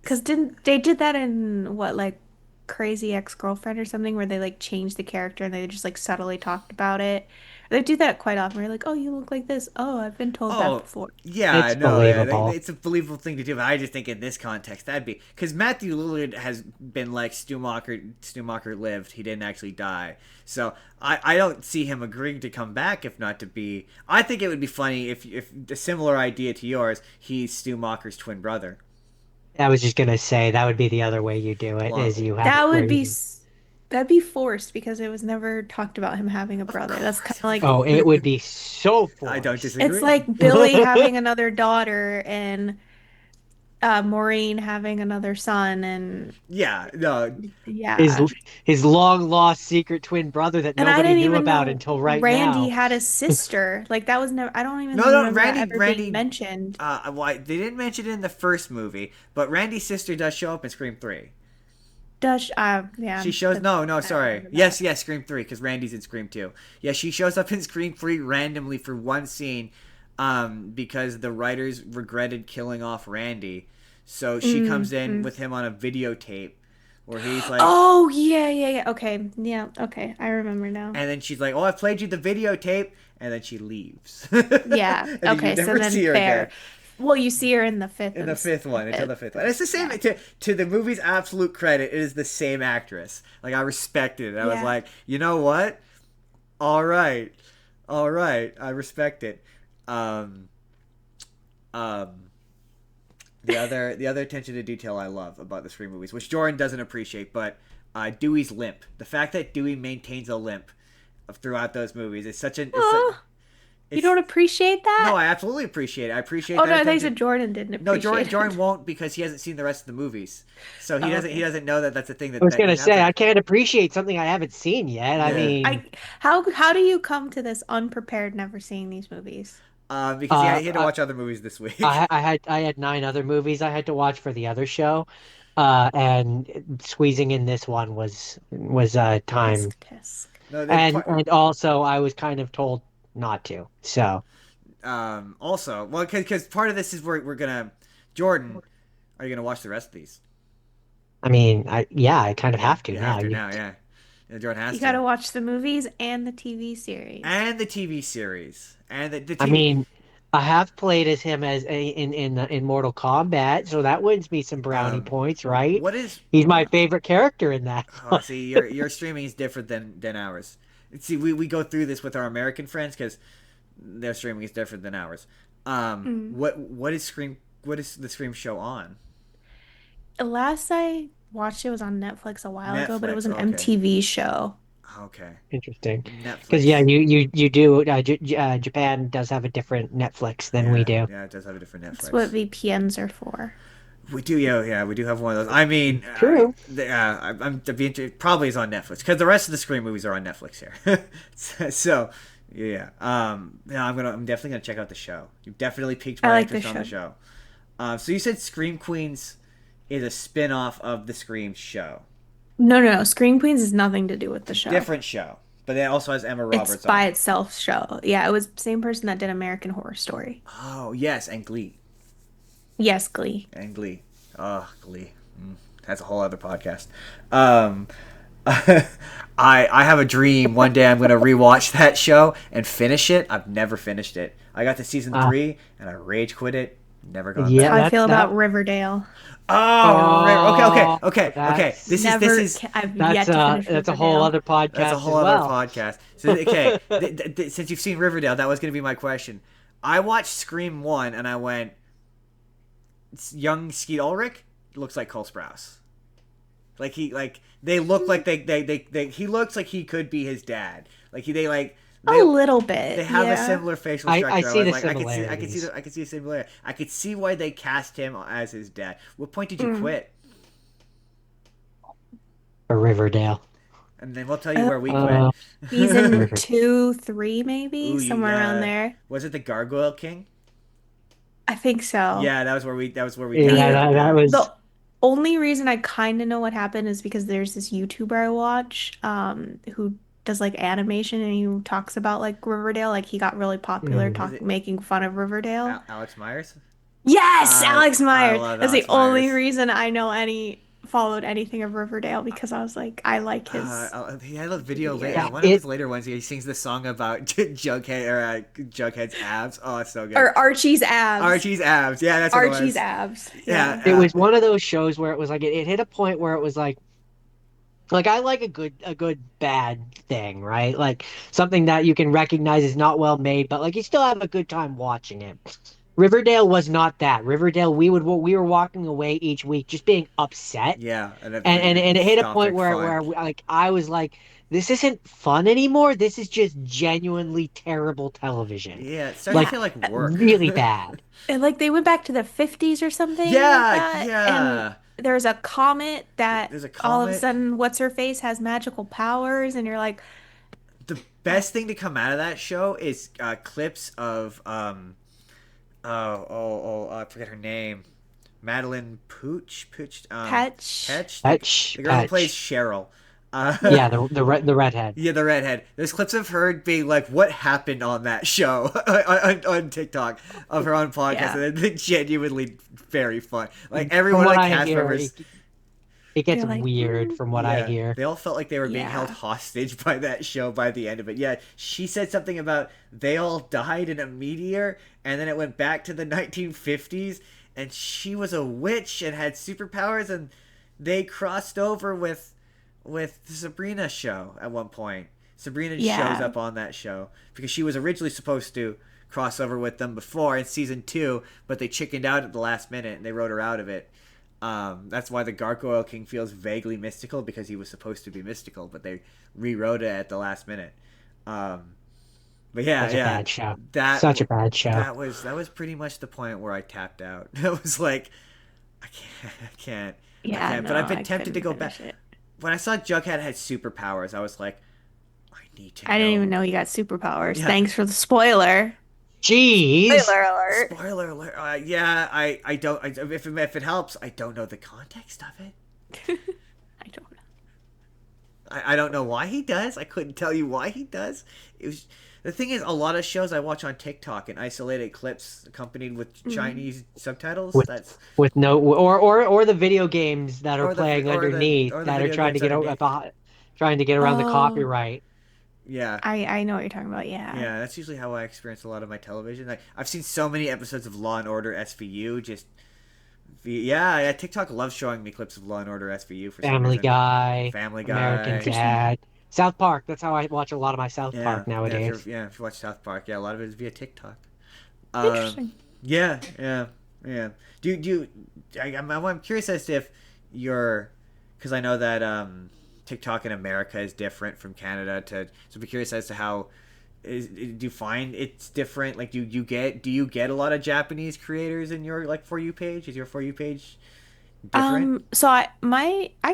Because didn't they did that in what like Crazy Ex-Girlfriend or something where they like changed the character and they just like subtly talked about it. They do that quite often. We're like, oh, you look like this. Oh, I've been told that Oh, before. yeah, It's no, yeah, believable. it's a believable thing to do. But I just think in this context, that'd be because Matthew Lillard has been like Stu Macher. Stu Macher lived; he didn't actually die. So I don't see him agreeing to come back if not to be. I think it would be funny if a similar idea to yours. He's Stu Macher's twin brother. I was just gonna say that would be the other way you do it, is Long, you have it That where would be you, s- that'd be forced because it was never talked about him having a of brother. That's kind course, of like oh, it would be so I don't forced. it's disagree. like Billy having another daughter and Maureen having another son and Yeah, no, His yeah. his long lost secret twin brother that And I nobody didn't knew even about know until right Randy now. had a sister. Like that was never I don't even no, no. remember that ever being Randy. mentioned. Well, they didn't mention it in the first movie, but Randy's sister does show up in Scream 3. Does yeah, She shows, that's no, no, I don't sorry. remember that. Yes, yes, Scream 3, because Randy's in Scream 2. Yeah, she shows up in Scream 3 randomly for one scene, because the writers regretted killing off Randy. So she comes in Mm-hmm. with him on a videotape where he's like, Oh yeah, yeah, yeah. Okay. Yeah, okay. I remember now. and then she's like, oh, I played you the videotape, and then she leaves. And Yeah. then you Okay, so never then see her again. fair. Well, you see her in the fifth In the and fifth the one, until fifth. the fifth one. And it's the same, Yeah. to the movie's absolute credit, it is the same actress. Like, I respected it. I was Yeah. like, you know what? All right, all right, I respect it. Um, um, the other attention to detail I love about the Scream movies, which Jordan doesn't appreciate, but Dewey's limp. The fact that Dewey maintains a limp throughout those movies is such an Oh, you it's don't appreciate no, that? I absolutely appreciate it. I appreciate Oh that no, I thought you attention. said Jordan didn't No, Jordan appreciate Jordan it. won't, because he hasn't seen the rest of the movies, so he Oh, doesn't he okay. doesn't know that that's a thing I was that gonna happens. say Like, I can't appreciate something I haven't seen yet. I yeah, mean, How do you come to this unprepared, never seeing these movies? because uh, he had to I, watch other movies this week. I had nine other movies I had to watch for the other show, and squeezing in this one was time, Tisk tisk. No, they and also I was kind of told not to. So also, well, because part of this is we're gonna, Jordan, are you gonna watch the rest of these? I mean, I yeah, I kind of Yeah, have to you have now. to You now. Yeah. Jordan has You to. gotta watch the movies and the TV series. And the TV series. And the I TV. mean, I have played as him in Mortal Kombat, so that wins me some brownie points, right? What is. He's my favorite character in that. Oh, see, your streaming is different than ours. See, we go through this with our American friends because their streaming is different than ours. Mm. What is Scream? What is the Scream show on? Last I watched it was on Netflix a while ago, but it was Netflix. an Okay. MTV show. Okay. Interesting, because yeah, Netflix. you do. Japan does have a different Netflix than we Yeah, do. yeah, it does have a different That's what Netflix. VPNs are for. We do, yeah, yeah, we do have one of those. I mean, True. I'm to be probably is on Netflix because the rest of the Scream movies are on Netflix here. So, yeah, no, I'm definitely gonna check out the show. You've definitely piqued I my like the interest on the show. show. So you said Scream Queens is a spin-off of the Scream show. No, no, no. Scream Queens has nothing to do with It's the a show. different show, but it also has Emma It's Roberts by on. itself show. Yeah, it was the same person that did American Horror Story. Oh yes, and Glee. Yes, Glee. And Glee. Oh, Glee. That's a whole other podcast. Um, I have a dream one day I'm gonna rewatch that show and finish it. I've never finished it. I got to season Uh, 3 and I rage quit it. Never gone That's yeah, how back. I that feel that about Riverdale. Oh, oh, okay. that's I've that's yet to finish that's a whole Riverdale. other That's a podcast whole as other well. podcast. So okay, since you've seen Riverdale, that was gonna be my question. I watched Scream 1 and I went, young Skeet Ulrich looks like Cole Sprouse. Like they look like he looks like he could be his dad. Like A they little they bit, have a yeah. similar facial I structure. see the Like similarities I could see a similarity. I could see why they cast him as his dad. What point did you Mm. quit? for Riverdale. And then we'll tell you Uh, where we quit. Uh, Season River. 2, 3, Ooh, maybe somewhere around there. was it the Gargoyle King? I think so. Yeah, that was where we got Yeah, The that Riverdale. was the only reason I kind of know what happened is because there's this YouTuber I watch, who does like animation and he talks about like Riverdale. Like he got really popular mm, Is talk it making fun of Riverdale. Alex Myers? Yes, Alex I Myers. love That's the Alex only Myers. reason I know followed anything of Riverdale because I was like, I like his He had a video later. yeah, weird One of it his later ones. He sings the song about Jughead's abs. Oh, it's so good. or Archie's abs. Archie's abs. Yeah, that's what it Archie's was. abs. Yeah. Yeah. it was one of those shows where it was like it hit a point where it was like I like a good bad thing, right? Like something that you can recognize is not well made, but like you still have a good time watching it. Riverdale was not that. Riverdale, we were walking away each week just being upset, Yeah, and and it it hit a stopped point like fun. like I was like, this isn't fun anymore. This is just genuinely terrible television, Yeah, it started to like feel like work. really bad. And like they went back to the 50s or something like Yeah, that. And yeah. there's a comet that There's a all of a comet. sudden, what's her face has magical powers, and you're like, The best thing to come out of that show is clips of I forget her name. Madeline Pooch, Petch. Petch, Petch, the girl who plays Petch. Cheryl. Yeah, the redhead. Yeah, the redhead. There's clips of her being like, "What happened on that show?" on TikTok of her on podcast, Yeah. and they're genuinely very fun. Like From everyone of what the I cast hear, members, it gets You're like, weird from what I yeah, hear. they all felt like they were being held Yeah. hostage by that show by the end of it. Yeah, she said something about they all died in a meteor, and then it went back to the 1950s, and she was a witch and had superpowers, and they crossed over with the Sabrina show at one point. Sabrina Yeah. shows up on that show because she was originally supposed to cross over with them before in season 2, but they chickened out at the last minute and they wrote her out of it. That's why the Gargoyle King feels vaguely mystical because he was supposed to be mystical, but they rewrote it at the last minute. But yeah, Such a bad show. that Such a bad show. that was pretty much the point where I tapped out. It was like I can't. Yeah, But I've no, been I tempted to couldn't go back. finish it. When I saw Jughead had superpowers, I was like, I need to I didn't know. even know he got superpowers. Yeah. Thanks for the spoiler. Jeez. Spoiler alert. Spoiler alert. Yeah, I don't. If it helps, I don't know the context of it. I don't know. I don't know why he does. I couldn't tell you why he does. It was the thing is a lot of shows I watch on TikTok and isolated clips accompanied with Chinese subtitles. With That's with no or the video games that are or the playing or the underneath or the that are video trying to games get underneath. trying to get around the Oh, copyright. Yeah. I know what you're talking about. Yeah. Yeah, that's usually how I experience a lot of my television. Like, I've seen so many episodes of Law and Order SVU. Yeah, TikTok loves showing me clips of Law and Order SVU for some Family reason. Guy, Family American Guy. Interesting. Dad, South Park. That's how I watch a lot of my South Yeah, Park yeah. nowadays. If you watch South Park, yeah, a lot of it is via TikTok. Um, Interesting. yeah, yeah, yeah. Do you, I'm curious as to if you're, because I know that TikTok in America is different from Canada to. So I'm curious as to how do you find it's different? Like, do you get a lot of Japanese creators in your like for you page? Is your for you page different? So I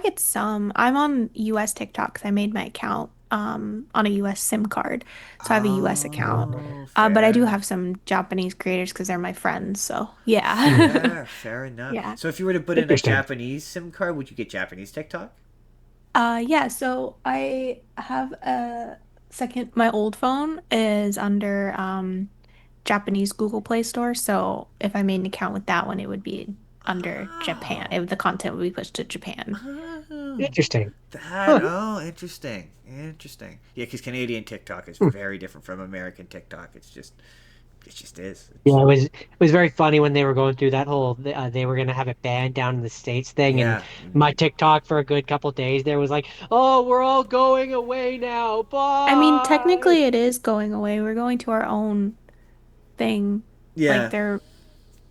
get some. I'm on US TikTok 'cause I made my account on a US SIM card. So I have a US account. Oh, But I do fair. have some Japanese creators because they're my friends. So yeah. Fair, fair enough. Yeah. So if you were to put in a Interesting. Japanese SIM card, would you get Japanese TikTok? Yeah, so I have a second, my old phone is under Japanese Google Play Store. So if I made an account with that one, it would be under Japan. Oh, The content would be pushed to Japan. oh, Interesting. that. Huh. Oh, interesting, interesting. Yeah, because Canadian TikTok is very different from American TikTok. It just is. Yeah, it was very funny when they were going through that whole they were gonna have it banned down in the States thing, and Yeah, my TikTok for a good couple days there was like, "Oh, we're all going away now. I mean, Bye." technically it is going away. We're going to our own thing. Like yeah. they're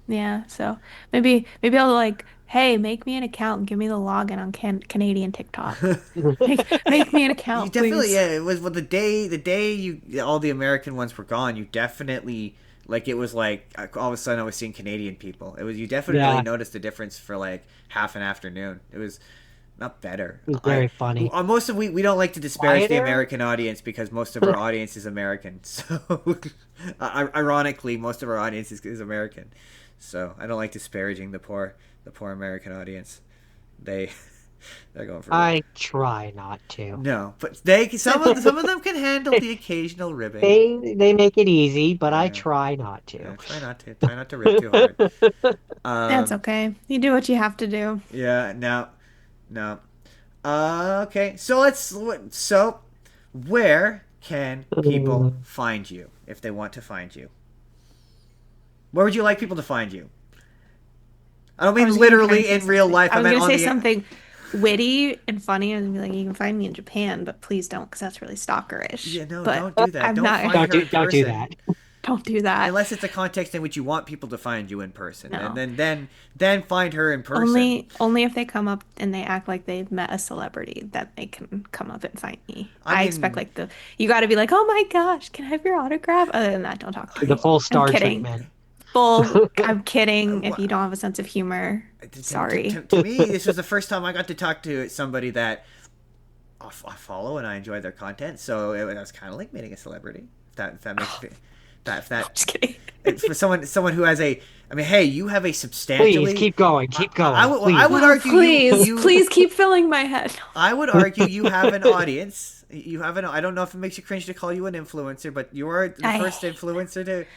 yeah, so maybe I'll like, hey, make me an account and give me the login on Canadian TikTok. Make me an You account, definitely, please. yeah. It was well, the day you all the American ones were gone. You definitely like it was like all of a sudden I was seeing Canadian people. It was you definitely Yeah, noticed the difference for like half an afternoon. It was not better. it was very funny. Most of we don't like to disparage the Quieter? American audience because most of our audience is American. So ironically, most of our audience is American. So I don't like disparaging the poor American audience. They they're going for it. I try not to. No, but some of them can handle the occasional ribbing. They make it easy, but I Yeah, try not yeah. to. Try not to rib too hard. That's Um, okay. You do what you have to do. yeah. No, no. Okay. So where can people find you if they want to find you? Where would you like people to find you? I don't I mean was even trying to literally say in real something. life. I I was meant gonna on say the. something witty and funny. I was gonna be like, you can find me in Japan, but please don't, because that's really stalkerish. Yeah, no, But don't do that. I'm Don't not. find her in Don't do person. that. Don't do that. Unless it's a context in which you want people to find you in person, and No. then find her in person. Only if they come up and they act like they've met a celebrity that they can come up and find me. I I expect mean, like you got to be like, oh my gosh, can I have your autograph? Other than that, don't talk to The me. full I'm star kidding. treatment. I'm kidding. If you don't have a sense of humor, sorry. to me, this was the first time I got to talk to somebody that I follow and I enjoy their content. So it was kind of like meeting a celebrity. If that makes if that Just kidding. for someone who has a. I mean, hey, you have a Please substantially. keep going. Keep going. I Please. would No, argue please, please keep filling my head. I would argue you have an audience. You have an. I don't know if it makes you cringe to call you an influencer, but you are the I first influencer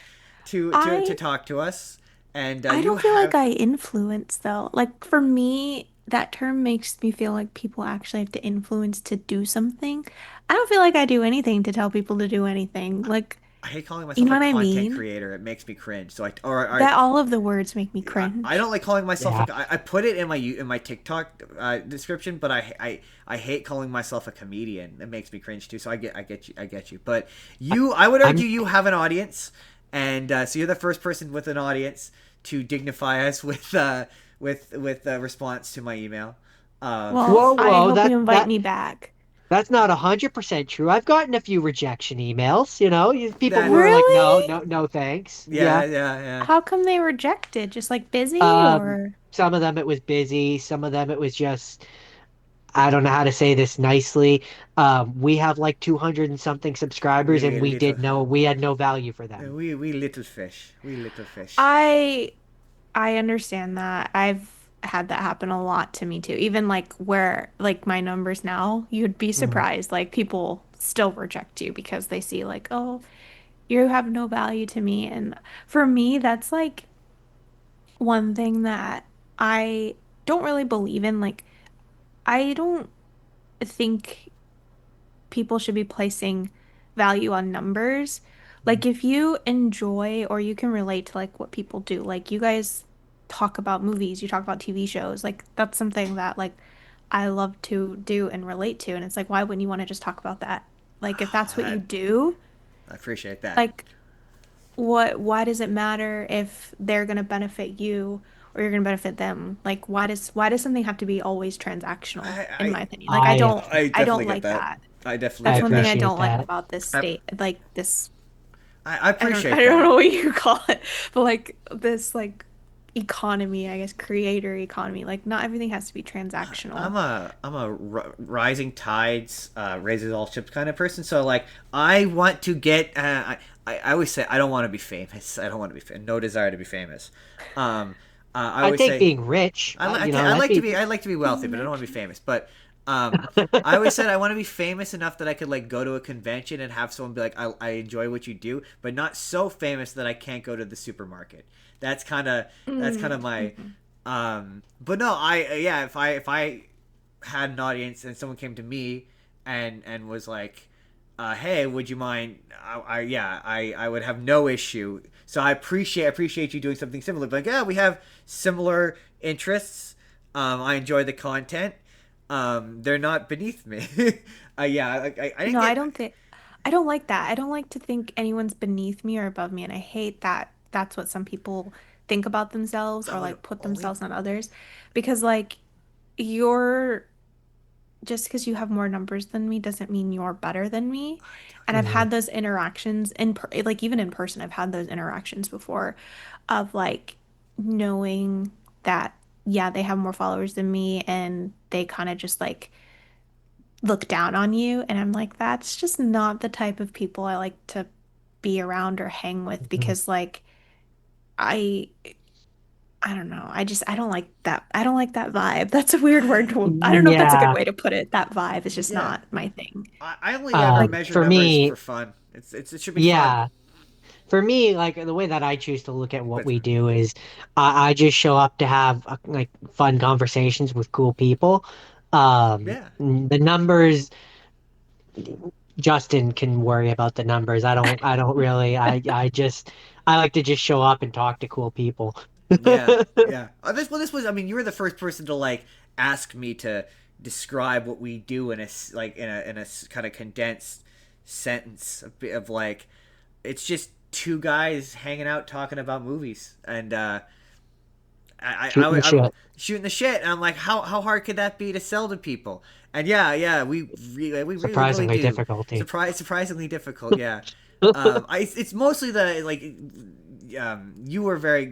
to I talk to us, and I you don't feel like have. I influence though. Like for me, that term makes me feel like people actually have to influence to do something. I don't feel like I do anything to tell people to do anything. Like, I hate calling you myself know a what I content mean? creator. It makes me cringe. So That all of the words make me I cringe. don't like calling myself Yeah. I put it in my TikTok description, but I hate calling myself a comedian. It makes me cringe too. So I get you. But I would I'm argue you have an audience, and so you're the first person with an audience to dignify us with with a response to my email. Well, whoa, I whoa, hope that you invite that me back. that's not 100% true. I've gotten a few rejection emails, people That were like, "No, Really? no, no, thanks." yeah Yeah. yeah yeah. How come they rejected? Just like busy Um, or some of them it was busy, some of them it was just I don't know how to say this nicely. We have like 200 and something subscribers, and We little we had no value for them. we little fish. We little fish. I I understand that. I've had that happen a lot to me too. Even like where like my numbers now, you'd be Mm. surprised. Like people still reject you because they see like, oh, you have no value to me. And for me, that's like one thing that I don't really believe in. Like I don't think. people should be placing value on numbers. Like if you enjoy or you can relate to like what people do, like you guys talk about movies, you talk about TV shows, like that's something that like I love to do and relate to. And it's like, why wouldn't you want to just talk about that? Like if that's what you I do, appreciate that. like why does it matter if they're gonna benefit you or you're gonna benefit them? Like why does something have to be always transactional, in my I opinion? Like I I I don't definitely get like that. that. I definitely I That's get one thing that. I appreciate don't like that. about this I state, like this I I appreciate don't know that. what you call it, but like this like economy, I guess creator economy. Like not everything has to be transactional. I'm a rising tides raises all ships kind of person. So like I want to get. I always say I don't want to be famous. I don't want to be no desire to be famous. Um, I I always think say being rich, I that'd like to be. be wealthy, but I don't want to be Rich. famous. But I always said I want to be famous enough that I could like go to a convention and have someone be like, I enjoy what you do, but not so famous that I can't go to the supermarket. That's kind of my. Mhm. But no, I yeah, if I had an audience and someone came to me and was like, hey, would you mind? I would have no issue. So I appreciate you doing something similar. But like, yeah, we have similar interests. I enjoy the content. They're not beneath me. Yeah, I didn't No, get. I don't like that. I don't like to think anyone's beneath me or above me, and I hate that that's what some people think about themselves I or would like put only. themselves on others because like you're just because you have more numbers than me doesn't mean you're better than me. I don't And I've Mhm. had those interactions in like even in person, I've had those interactions before of like knowing that yeah, they have more followers than me and they kind of just like look down on you. And I'm like, that's just not the type of people I like to be around or hang with Mhm. because like I I don't know. I don't like that. I don't like that vibe. That's a weird word I don't know if that's a good Yeah. way to put it. That vibe is just Yeah, not my thing. I only ever Like, measure For numbers me, for fun. It should be fun. yeah. For me, like the way that I choose to look at what With we do is I just show up to have like fun conversations with cool people. yeah, The numbers, Justin can worry about the numbers. I don't really, I like to just show up and talk to cool people. yeah, yeah. This was. I mean, you were the first person to like ask me to describe what we do in like in a kind of condensed sentence of like it's just two guys hanging out talking about movies and Shooting the I'm shit. shooting the shit and I'm like how hard could that be to sell to people and yeah we really Surprisingly do difficulty. surprisingly difficult yeah it's mostly the like you were very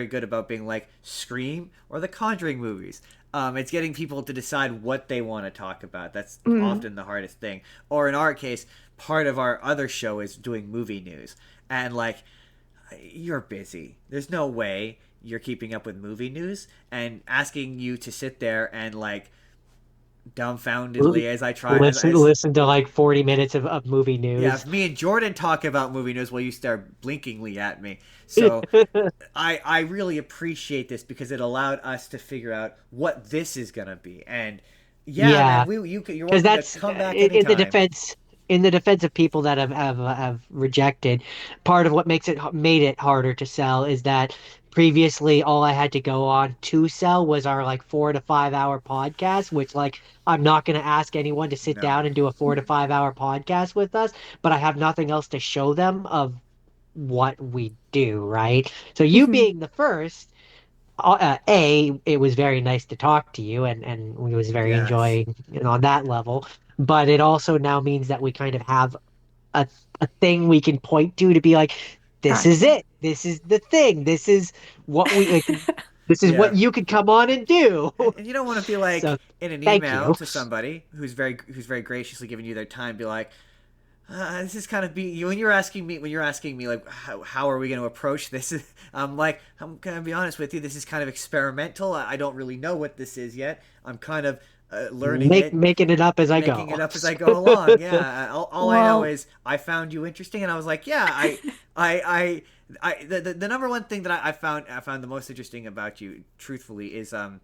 good about being like Scream or the Conjuring movies. It's getting people to decide what they want to talk about. That's mm, often the hardest thing. Or in our case, part of our other show is doing movie news. And like you're busy. There's no way you're keeping up with movie news and asking you to sit there and like L- dumbfoundedly as I try as listen to like 40 minutes of movie yeah, news. if me and Jordan talk about movie news while you stare blinkingly at me. So I really appreciate this because it allowed us to figure out what this is gonna be. And yeah, man, Yeah. you're Because welcome to that's come back in the anytime. defense of people that have rejected, part of what made it harder to sell is that previously all I had to go on to sell was our like 4 to 5 hour podcast, which like I'm not going to ask anyone to sit No. down and do a 4 to 5 hour podcast with us, but I have nothing else to show them of what we do, right? So you mhm. being the first, it was very nice to talk to you, and we was very Yes. enjoying it on that level. But it also now means that we kind of have a a thing we can point to be like, this is Gotcha. it. This is the thing. This is what we like. This is what Yeah. you could come on and do. And you don't want to be like So in an thank email you. to somebody who's very graciously giving you their time. Be like, this is kind of be when you're asking me like how are we going to approach this. I'm like I'm gonna be honest with you. This is kind of experimental. I don't really know what this is yet. I'm kind of learning it, Making it up as I making go. it up as I go along. Yeah, all I know Well, is I found you interesting, and I was like, yeah, the number one thing that I found the most interesting about you, truthfully, is the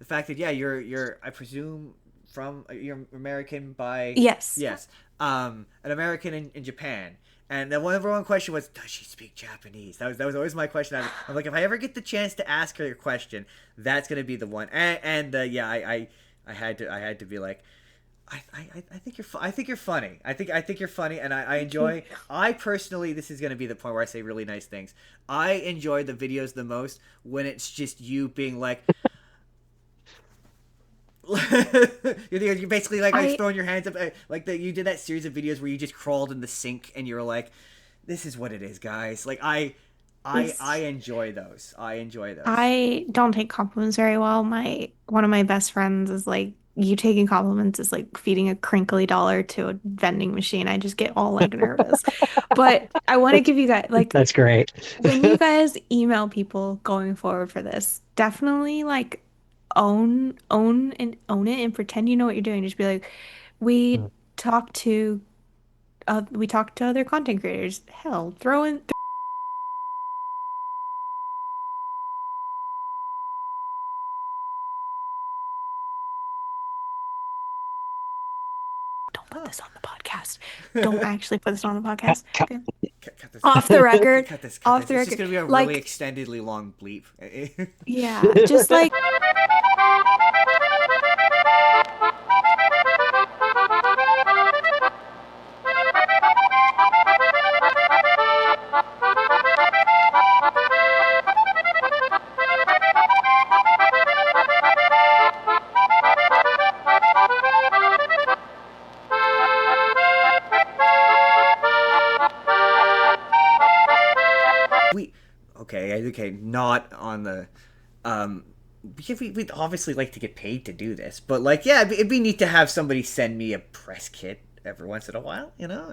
fact that yeah, you're I presume from you're American by Yes. yes, an American in Japan. And the one number one question was, does she speak Japanese? That was always my question. I'm like, if I ever get the chance to ask her a question, that's gonna be the one. And yeah, I had to be like, I think I think you're funny. I think you're funny, and I Thank you. enjoy. I personally, this is gonna be the point where I say really nice things. I enjoy the videos the most when it's just you being like, you're basically like I throwing your hands up, like you did that series of videos where you just crawled in the sink and you're like, "This is what it is, guys." Like I this enjoy those. I enjoy those. I don't take compliments very well. My one of my best friends is like, you taking compliments is like feeding a crinkly dollar to a vending machine. I just get all like nervous. But I want to give you guys like, That's great. when you guys email people going forward for this, definitely like own it and pretend you know what you're doing. Just be like, we talk to we talk to other content creators. Hell, throw in. Don't put Huh. this on the podcast. Don't actually put this on the podcast. Okay. Cut this. Off the record. Cut this. Cut Off this. the It's just record. gonna be a really Like, extendedly long bleep. yeah, just like we okay, not on the um we'd obviously like to get paid to do this, but like, yeah, it'd be neat to have somebody send me a press kit every once in a while, you know.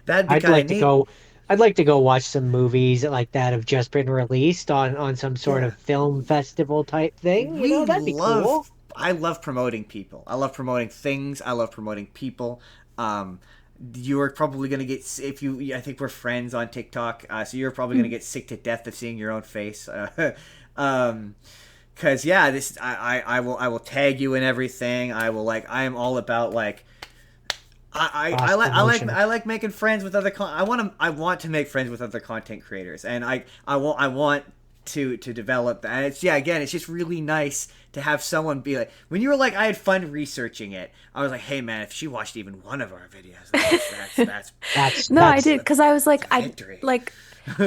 That'd be I'd kind of like to neat. go. I'd like to go watch some movies like that have just been released on some sort Yeah, of film festival type thing. You we know, that'd be love. cool. I love promoting people. I love promoting things. I love promoting people. Um, you're probably gonna get if you. I think we're friends on TikTok, so you're probably gonna get sick to death of seeing your own face. Um, Cause yeah, this I will tag you in everything. I will like I am all about like Cross promotion. I like making friends with other I want to make friends with other content creators, and I want to develop that. And it's yeah, again, it's just really nice to have someone be like, when you were like, I had fun researching it. I was like, hey man, if she watched even one of our videos, That's no, I that's did because I was that's like, a victory.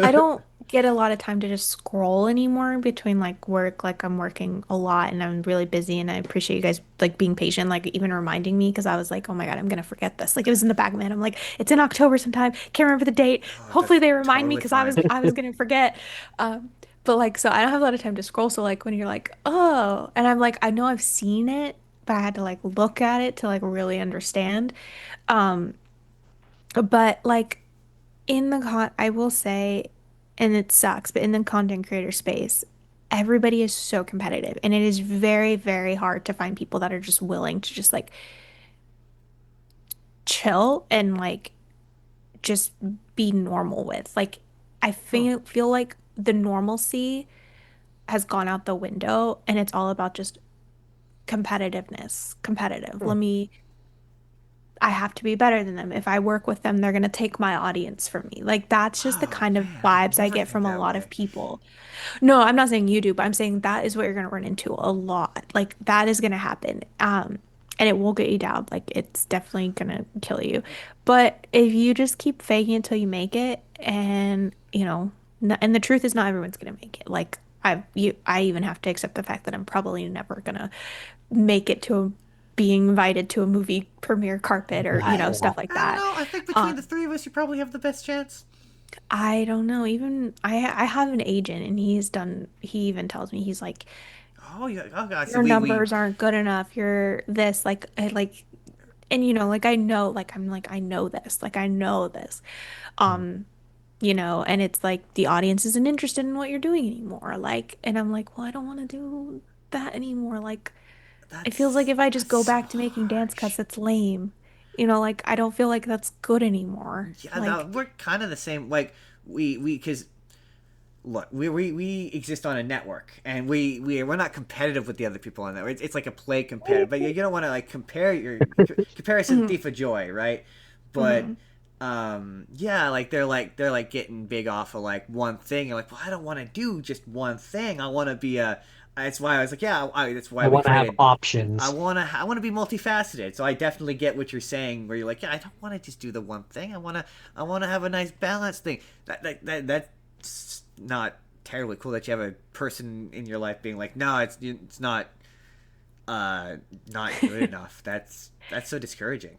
I don't get a lot of time to just scroll anymore between like work. Like I'm working a lot and I'm really busy, and I appreciate you guys like being patient, like even reminding me because I was like, oh my God, I'm gonna forget this. Like it was in the back of my head. I'm like, it's in October sometime. Can't remember the date. Oh, Hopefully that's they remind me totally because fine. I was gonna forget. Um, but like so I don't have a lot of time to scroll. So like when you're like, oh, and I'm like, I know I've seen it, but I had to like look at it to like really understand. Um, but like I will say, and it sucks, but in the content creator space, everybody is so competitive, and it is very, very hard to find people that are just willing to just like chill and like just be normal with. Like, I Huh. feel like the normalcy has gone out the window, and it's all about just competitiveness. Competitive. I have to be better than them. If I work with them, they're going to take my audience from me. Like, that's just the Oh kind of man, I would vibes I never get think from a that lot way. of people. No, I'm not saying you do, but I'm saying that is what you're going to run into a lot. Like, that is going to happen. And it will get you down. Like, it's definitely going to kill you. But if you just keep faking it until you make it, and, you know, and the truth is not everyone's going to make it. Like, I even have to accept the fact that I'm probably never going to make it to being invited to a movie premiere carpet or, you know, stuff like I don't that. know. I think between the Um, three of us, you probably have the best chance. I don't know. Even I have an agent, and he even tells me, he's like, Oh yeah. Oh god. See, your we numbers aren't good enough. You're this like, and you know, like I know, like I'm like I know this. Like I know this. Um, you know, and it's like the audience isn't interested in what you're doing anymore. Like, and I'm like, well, I don't want to do that anymore. Like it feels like if I just that's go so back to making dance cuts, harsh. it's lame. You know, like I don't feel like that's good anymore. Yeah, Like, we're kind of the same. Like we because look, we exist on a network, and we're not competitive with the other people on that. It's like a play competitive, but you don't want to like compare your comparison Hmm. thief of joy, right? But Hmm. yeah, like they're like getting big off of like one thing. You're like, well, I don't want to do just one thing. I want to be a. That's why I was like, yeah, that's why I we want to have created. options. I wanna be multifaceted. So I definitely get what you're saying. Where you're like, yeah, I don't want to just do the one thing. I wanna have a nice balanced thing. That's not terribly cool that you have a person in your life being like, no, it's uh not good enough. That's so discouraging.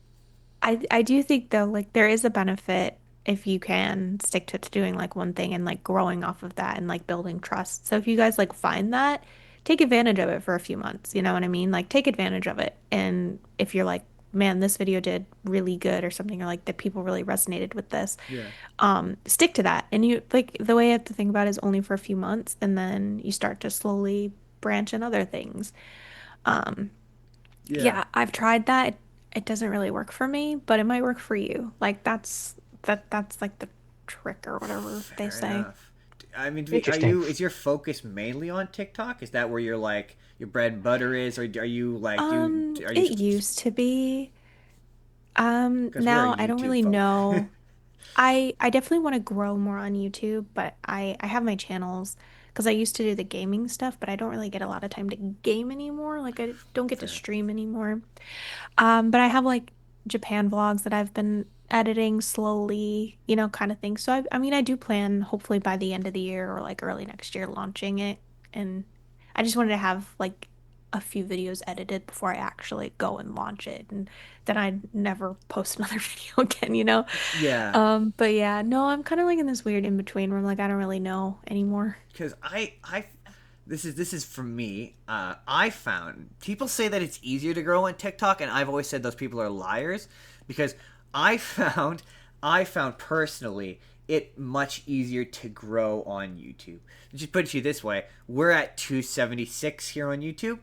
I do think though, like there is a benefit if you can stick to doing like one thing and like growing off of that and like building trust. So if you guys like find that, take advantage of it for a few months. You know what I mean? Like take advantage of it. And if you're like, man, this video did really good or something, or like that people really resonated with this, Yeah. stick to that. And you like the way you have to think about it is only for a few months, and then you start to slowly branch in other things. Um, Yeah. yeah, I've tried that. It doesn't really work for me, but it might work for you. Like that's like the trick or whatever they Fair say. enough. I mean, are Interesting. you? Is your focus mainly on TikTok? Is that where your like your bread and butter is, or are you like are you? It used to be. Because we're a Now I don't YouTube really folk. know. I definitely want to grow more on YouTube, but I have my channels because I used to do the gaming stuff, but I don't really get a lot of time to game anymore. Like I don't get to Fair. stream anymore. But I have like Japan vlogs that I've been editing slowly, kind of thing. So I mean, I do plan hopefully by the end of the year or like early next year launching it. And I just wanted to have like a few videos edited before I actually go and launch it. And then I'd never post another video again. Yeah. But yeah, no, I'm kind of like in this weird in between where I'm like, I don't really know anymore. Because this is for me. I found people say that it's easier to grow on TikTok, and I've always said those people are liars because I found I found personally it much easier to grow on YouTube. Just put it to you this way: we're at 276 here on YouTube.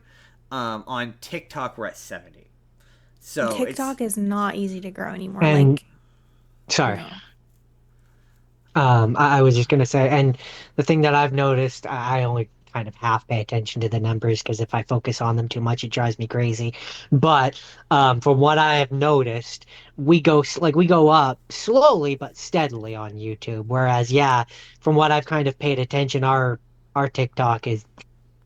On TikTok, we're at 70. So it's TikTok is not easy to grow anymore. And Like, sorry. no. I was just gonna say, and the thing that I've noticed, I only kind of half pay attention to the numbers because if I focus on them too much, it drives me crazy. But from what I have noticed, we go up slowly but steadily on YouTube. Whereas, yeah, from what I've kind of paid attention, our TikTok is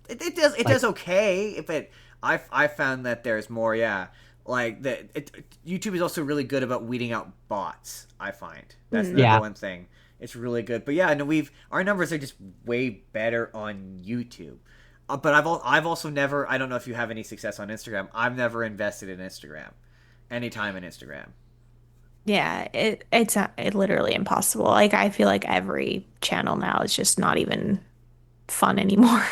it does like, okay, but I found that there's more. Yeah, like that. YouTube is also really good about weeding out bots. I find that's the Mm. number yeah. one thing. It's really good. But yeah, no, we've our numbers are just way better on YouTube. But I've also never. I don't know if you have any success on Instagram. I've never invested in Instagram, any time in Instagram. Yeah, it's literally impossible. Like I feel like every channel now is just not even fun anymore,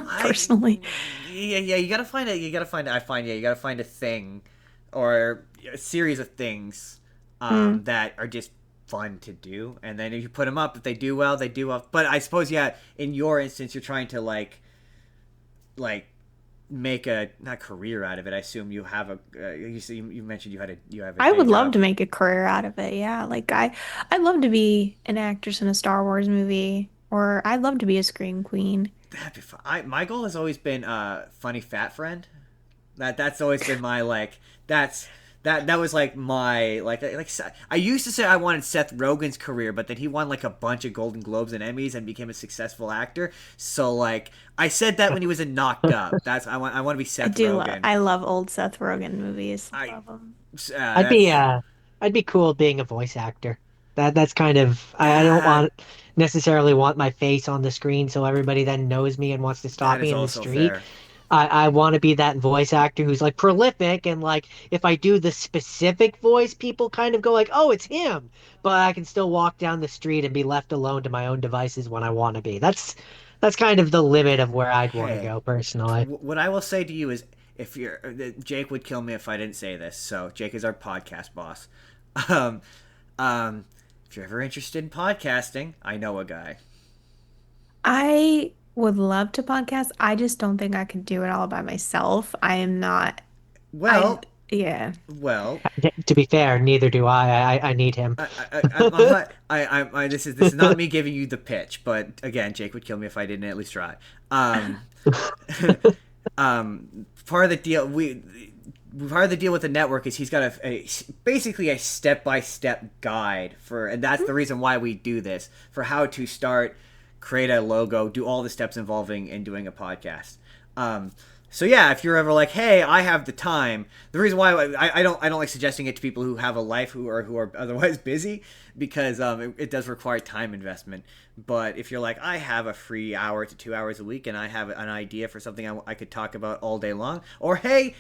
I personally. yeah, you gotta find it. You gotta find it. I find, yeah, you gotta find a thing or a series of things Mm. that are just fun to do, and then if you put them up, if they do well, they do well. But I suppose, yeah, in your instance, you're trying to like make a not career out of it. I assume you have a you mentioned you have a I day would love job. to make a career out of it. Yeah, like I'd love to be an actress in a Star Wars movie, or I'd love to be a scream queen. That'd be fun. My goal has always been funny fat friend. That's always been my like that was like my like I used to say I wanted Seth Rogen's career, but then he won like a bunch of Golden Globes and Emmys and became a successful actor. So like I said that when he was in Knocked Up. That's I want to be Seth Rogen. I love old Seth Rogen movies. I Love them. I'd be that's uh I'd be cool being a voice actor. That's kind of I don't that want necessarily want my face on the screen so everybody then knows me and wants to stop that me is in the also street. fair. I want to be that voice actor who's like prolific and like if I do the specific voice, people kind of go like, "Oh, it's him." But I can still walk down the street and be left alone to my own devices when I want to be. That's kind of the limit of where I'd want to Hey, go personally. what I will say to you is if you're Jake would kill me if I didn't say this. So Jake is our podcast boss. Um, um, if you're ever interested in podcasting, I know a guy. I would love to podcast. I just don't think I could do it all by myself. I am not. I Well, Yeah. Well, To be fair, neither do I. I need him. this is not me giving you the pitch, but again, Jake would kill me if I didn't at least try. Um, part of the deal part of the deal with the network is he's got basically a step-by-step guide for, and that's the reason why we do this, for how to start, create a logo, do all the steps involving in doing a podcast. So yeah, if you're ever like, hey, I have the time. The reason why I don't like suggesting it to people who have a life who are otherwise busy, because it does require time investment. But if you're like, I have a free hour to 2 hours a week, and I have an idea for something I could talk about all day long, or hey,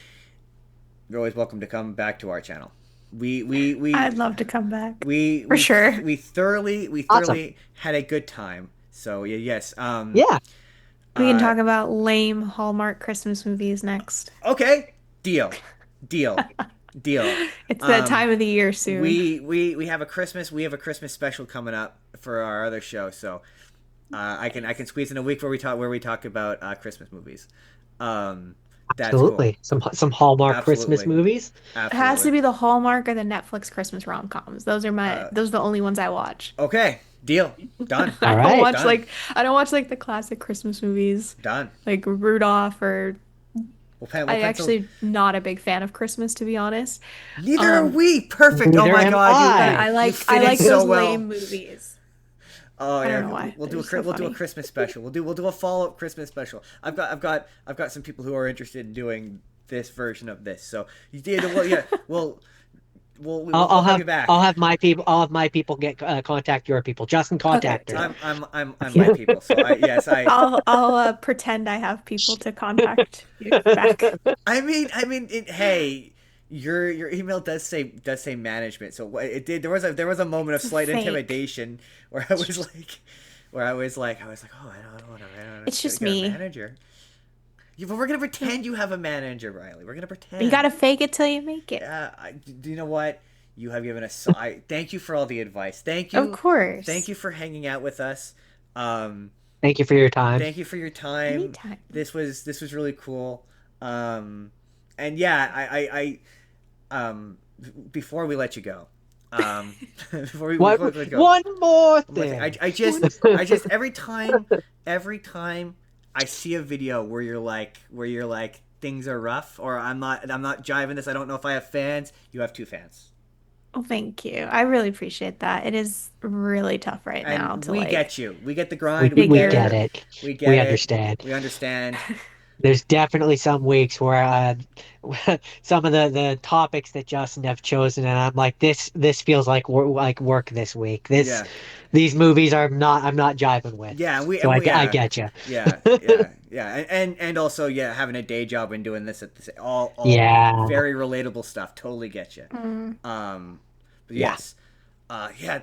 you're always welcome to come back to our channel. I'd love to come back. We For we sure. we thoroughly Awesome. had a good time. So yes. Yeah, We can Uh, talk about lame Hallmark Christmas movies next. okay. Deal. Deal. Deal. It's that Um, time of the year soon. we have a Christmas special coming up for our other show. So I can squeeze in a week where we talk about Christmas movies. Um, that's cool. absolutely. Some Hallmark Christmas Absolutely. movies. It has Absolutely. to be the Hallmark or the Netflix Christmas rom-coms. Those are the only ones I watch. Okay. Deal. Done. All right. Done. I don't watch like the classic Christmas movies Done. like Rudolph or We'll I pencil. actually not a big fan of Christmas to be honest. Neither are Um, we. Perfect. Oh Neither my am God, but I. you I fit in like so those well. lame movies. Oh I yeah, don't know why. we'll They're do just so we'll do a funny. Christmas special. We'll do a follow up Christmas special. I've got some people who are interested in doing this version of this. So you did well. Yeah, we'll have you back. I'll have my people get contact your people. Justin, Okay, contact her. deal. I'm my people. So I I'll pretend I have people to contact you back. hey, your email does say management. So it did. There was a moment of It's slight fake. intimidation where I was like, oh, I don't want to It's just get a me. manager. Yeah, but we're gonna pretend you have a manager, Brylee. We're gonna You pretend. gotta fake it till you make it. Do you know what? You have given us. Thank you for all the advice. Of Thank course. you for hanging out with us. Um, Thank you for your time. Thank you for your time. Anytime. This was really cool. Um, and yeah, before we let you go, before we let you go, One more one more thing. thing. I just every time I see a video where you're like things are rough, or I'm not jiving this. I don't know if I have fans. You have two fans, Oh, thank you. I really appreciate that. It is really tough right now and to we like get you. We get the We grind. We we get get figure. it. it. We get We it. understand. We understand. There's definitely some weeks where some of the topics that Justin have chosen, and I'm like, this feels like work this week. Yeah. These movies are not I'm not jiving with. Yeah, So I yeah, get you. yeah, and also yeah, having a day job and doing this at all Yeah, very relatable stuff. Totally get you. Mm, But yeah, yes, yeah.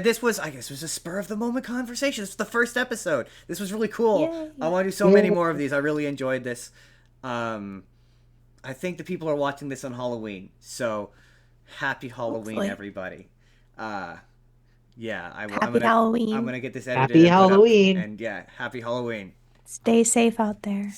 This was, I guess, a spur of the moment conversation. This was the first episode. This was really cool. I yay. want to do so many yeah. more of these. I really enjoyed this. Um, I think the people are watching this on Halloween, so happy Halloween, Hopefully. everybody. Uh, yeah, I will. Happy I'm Halloween. gonna get this edited Happy and put up. Halloween. And yeah, happy Halloween. Stay safe out there.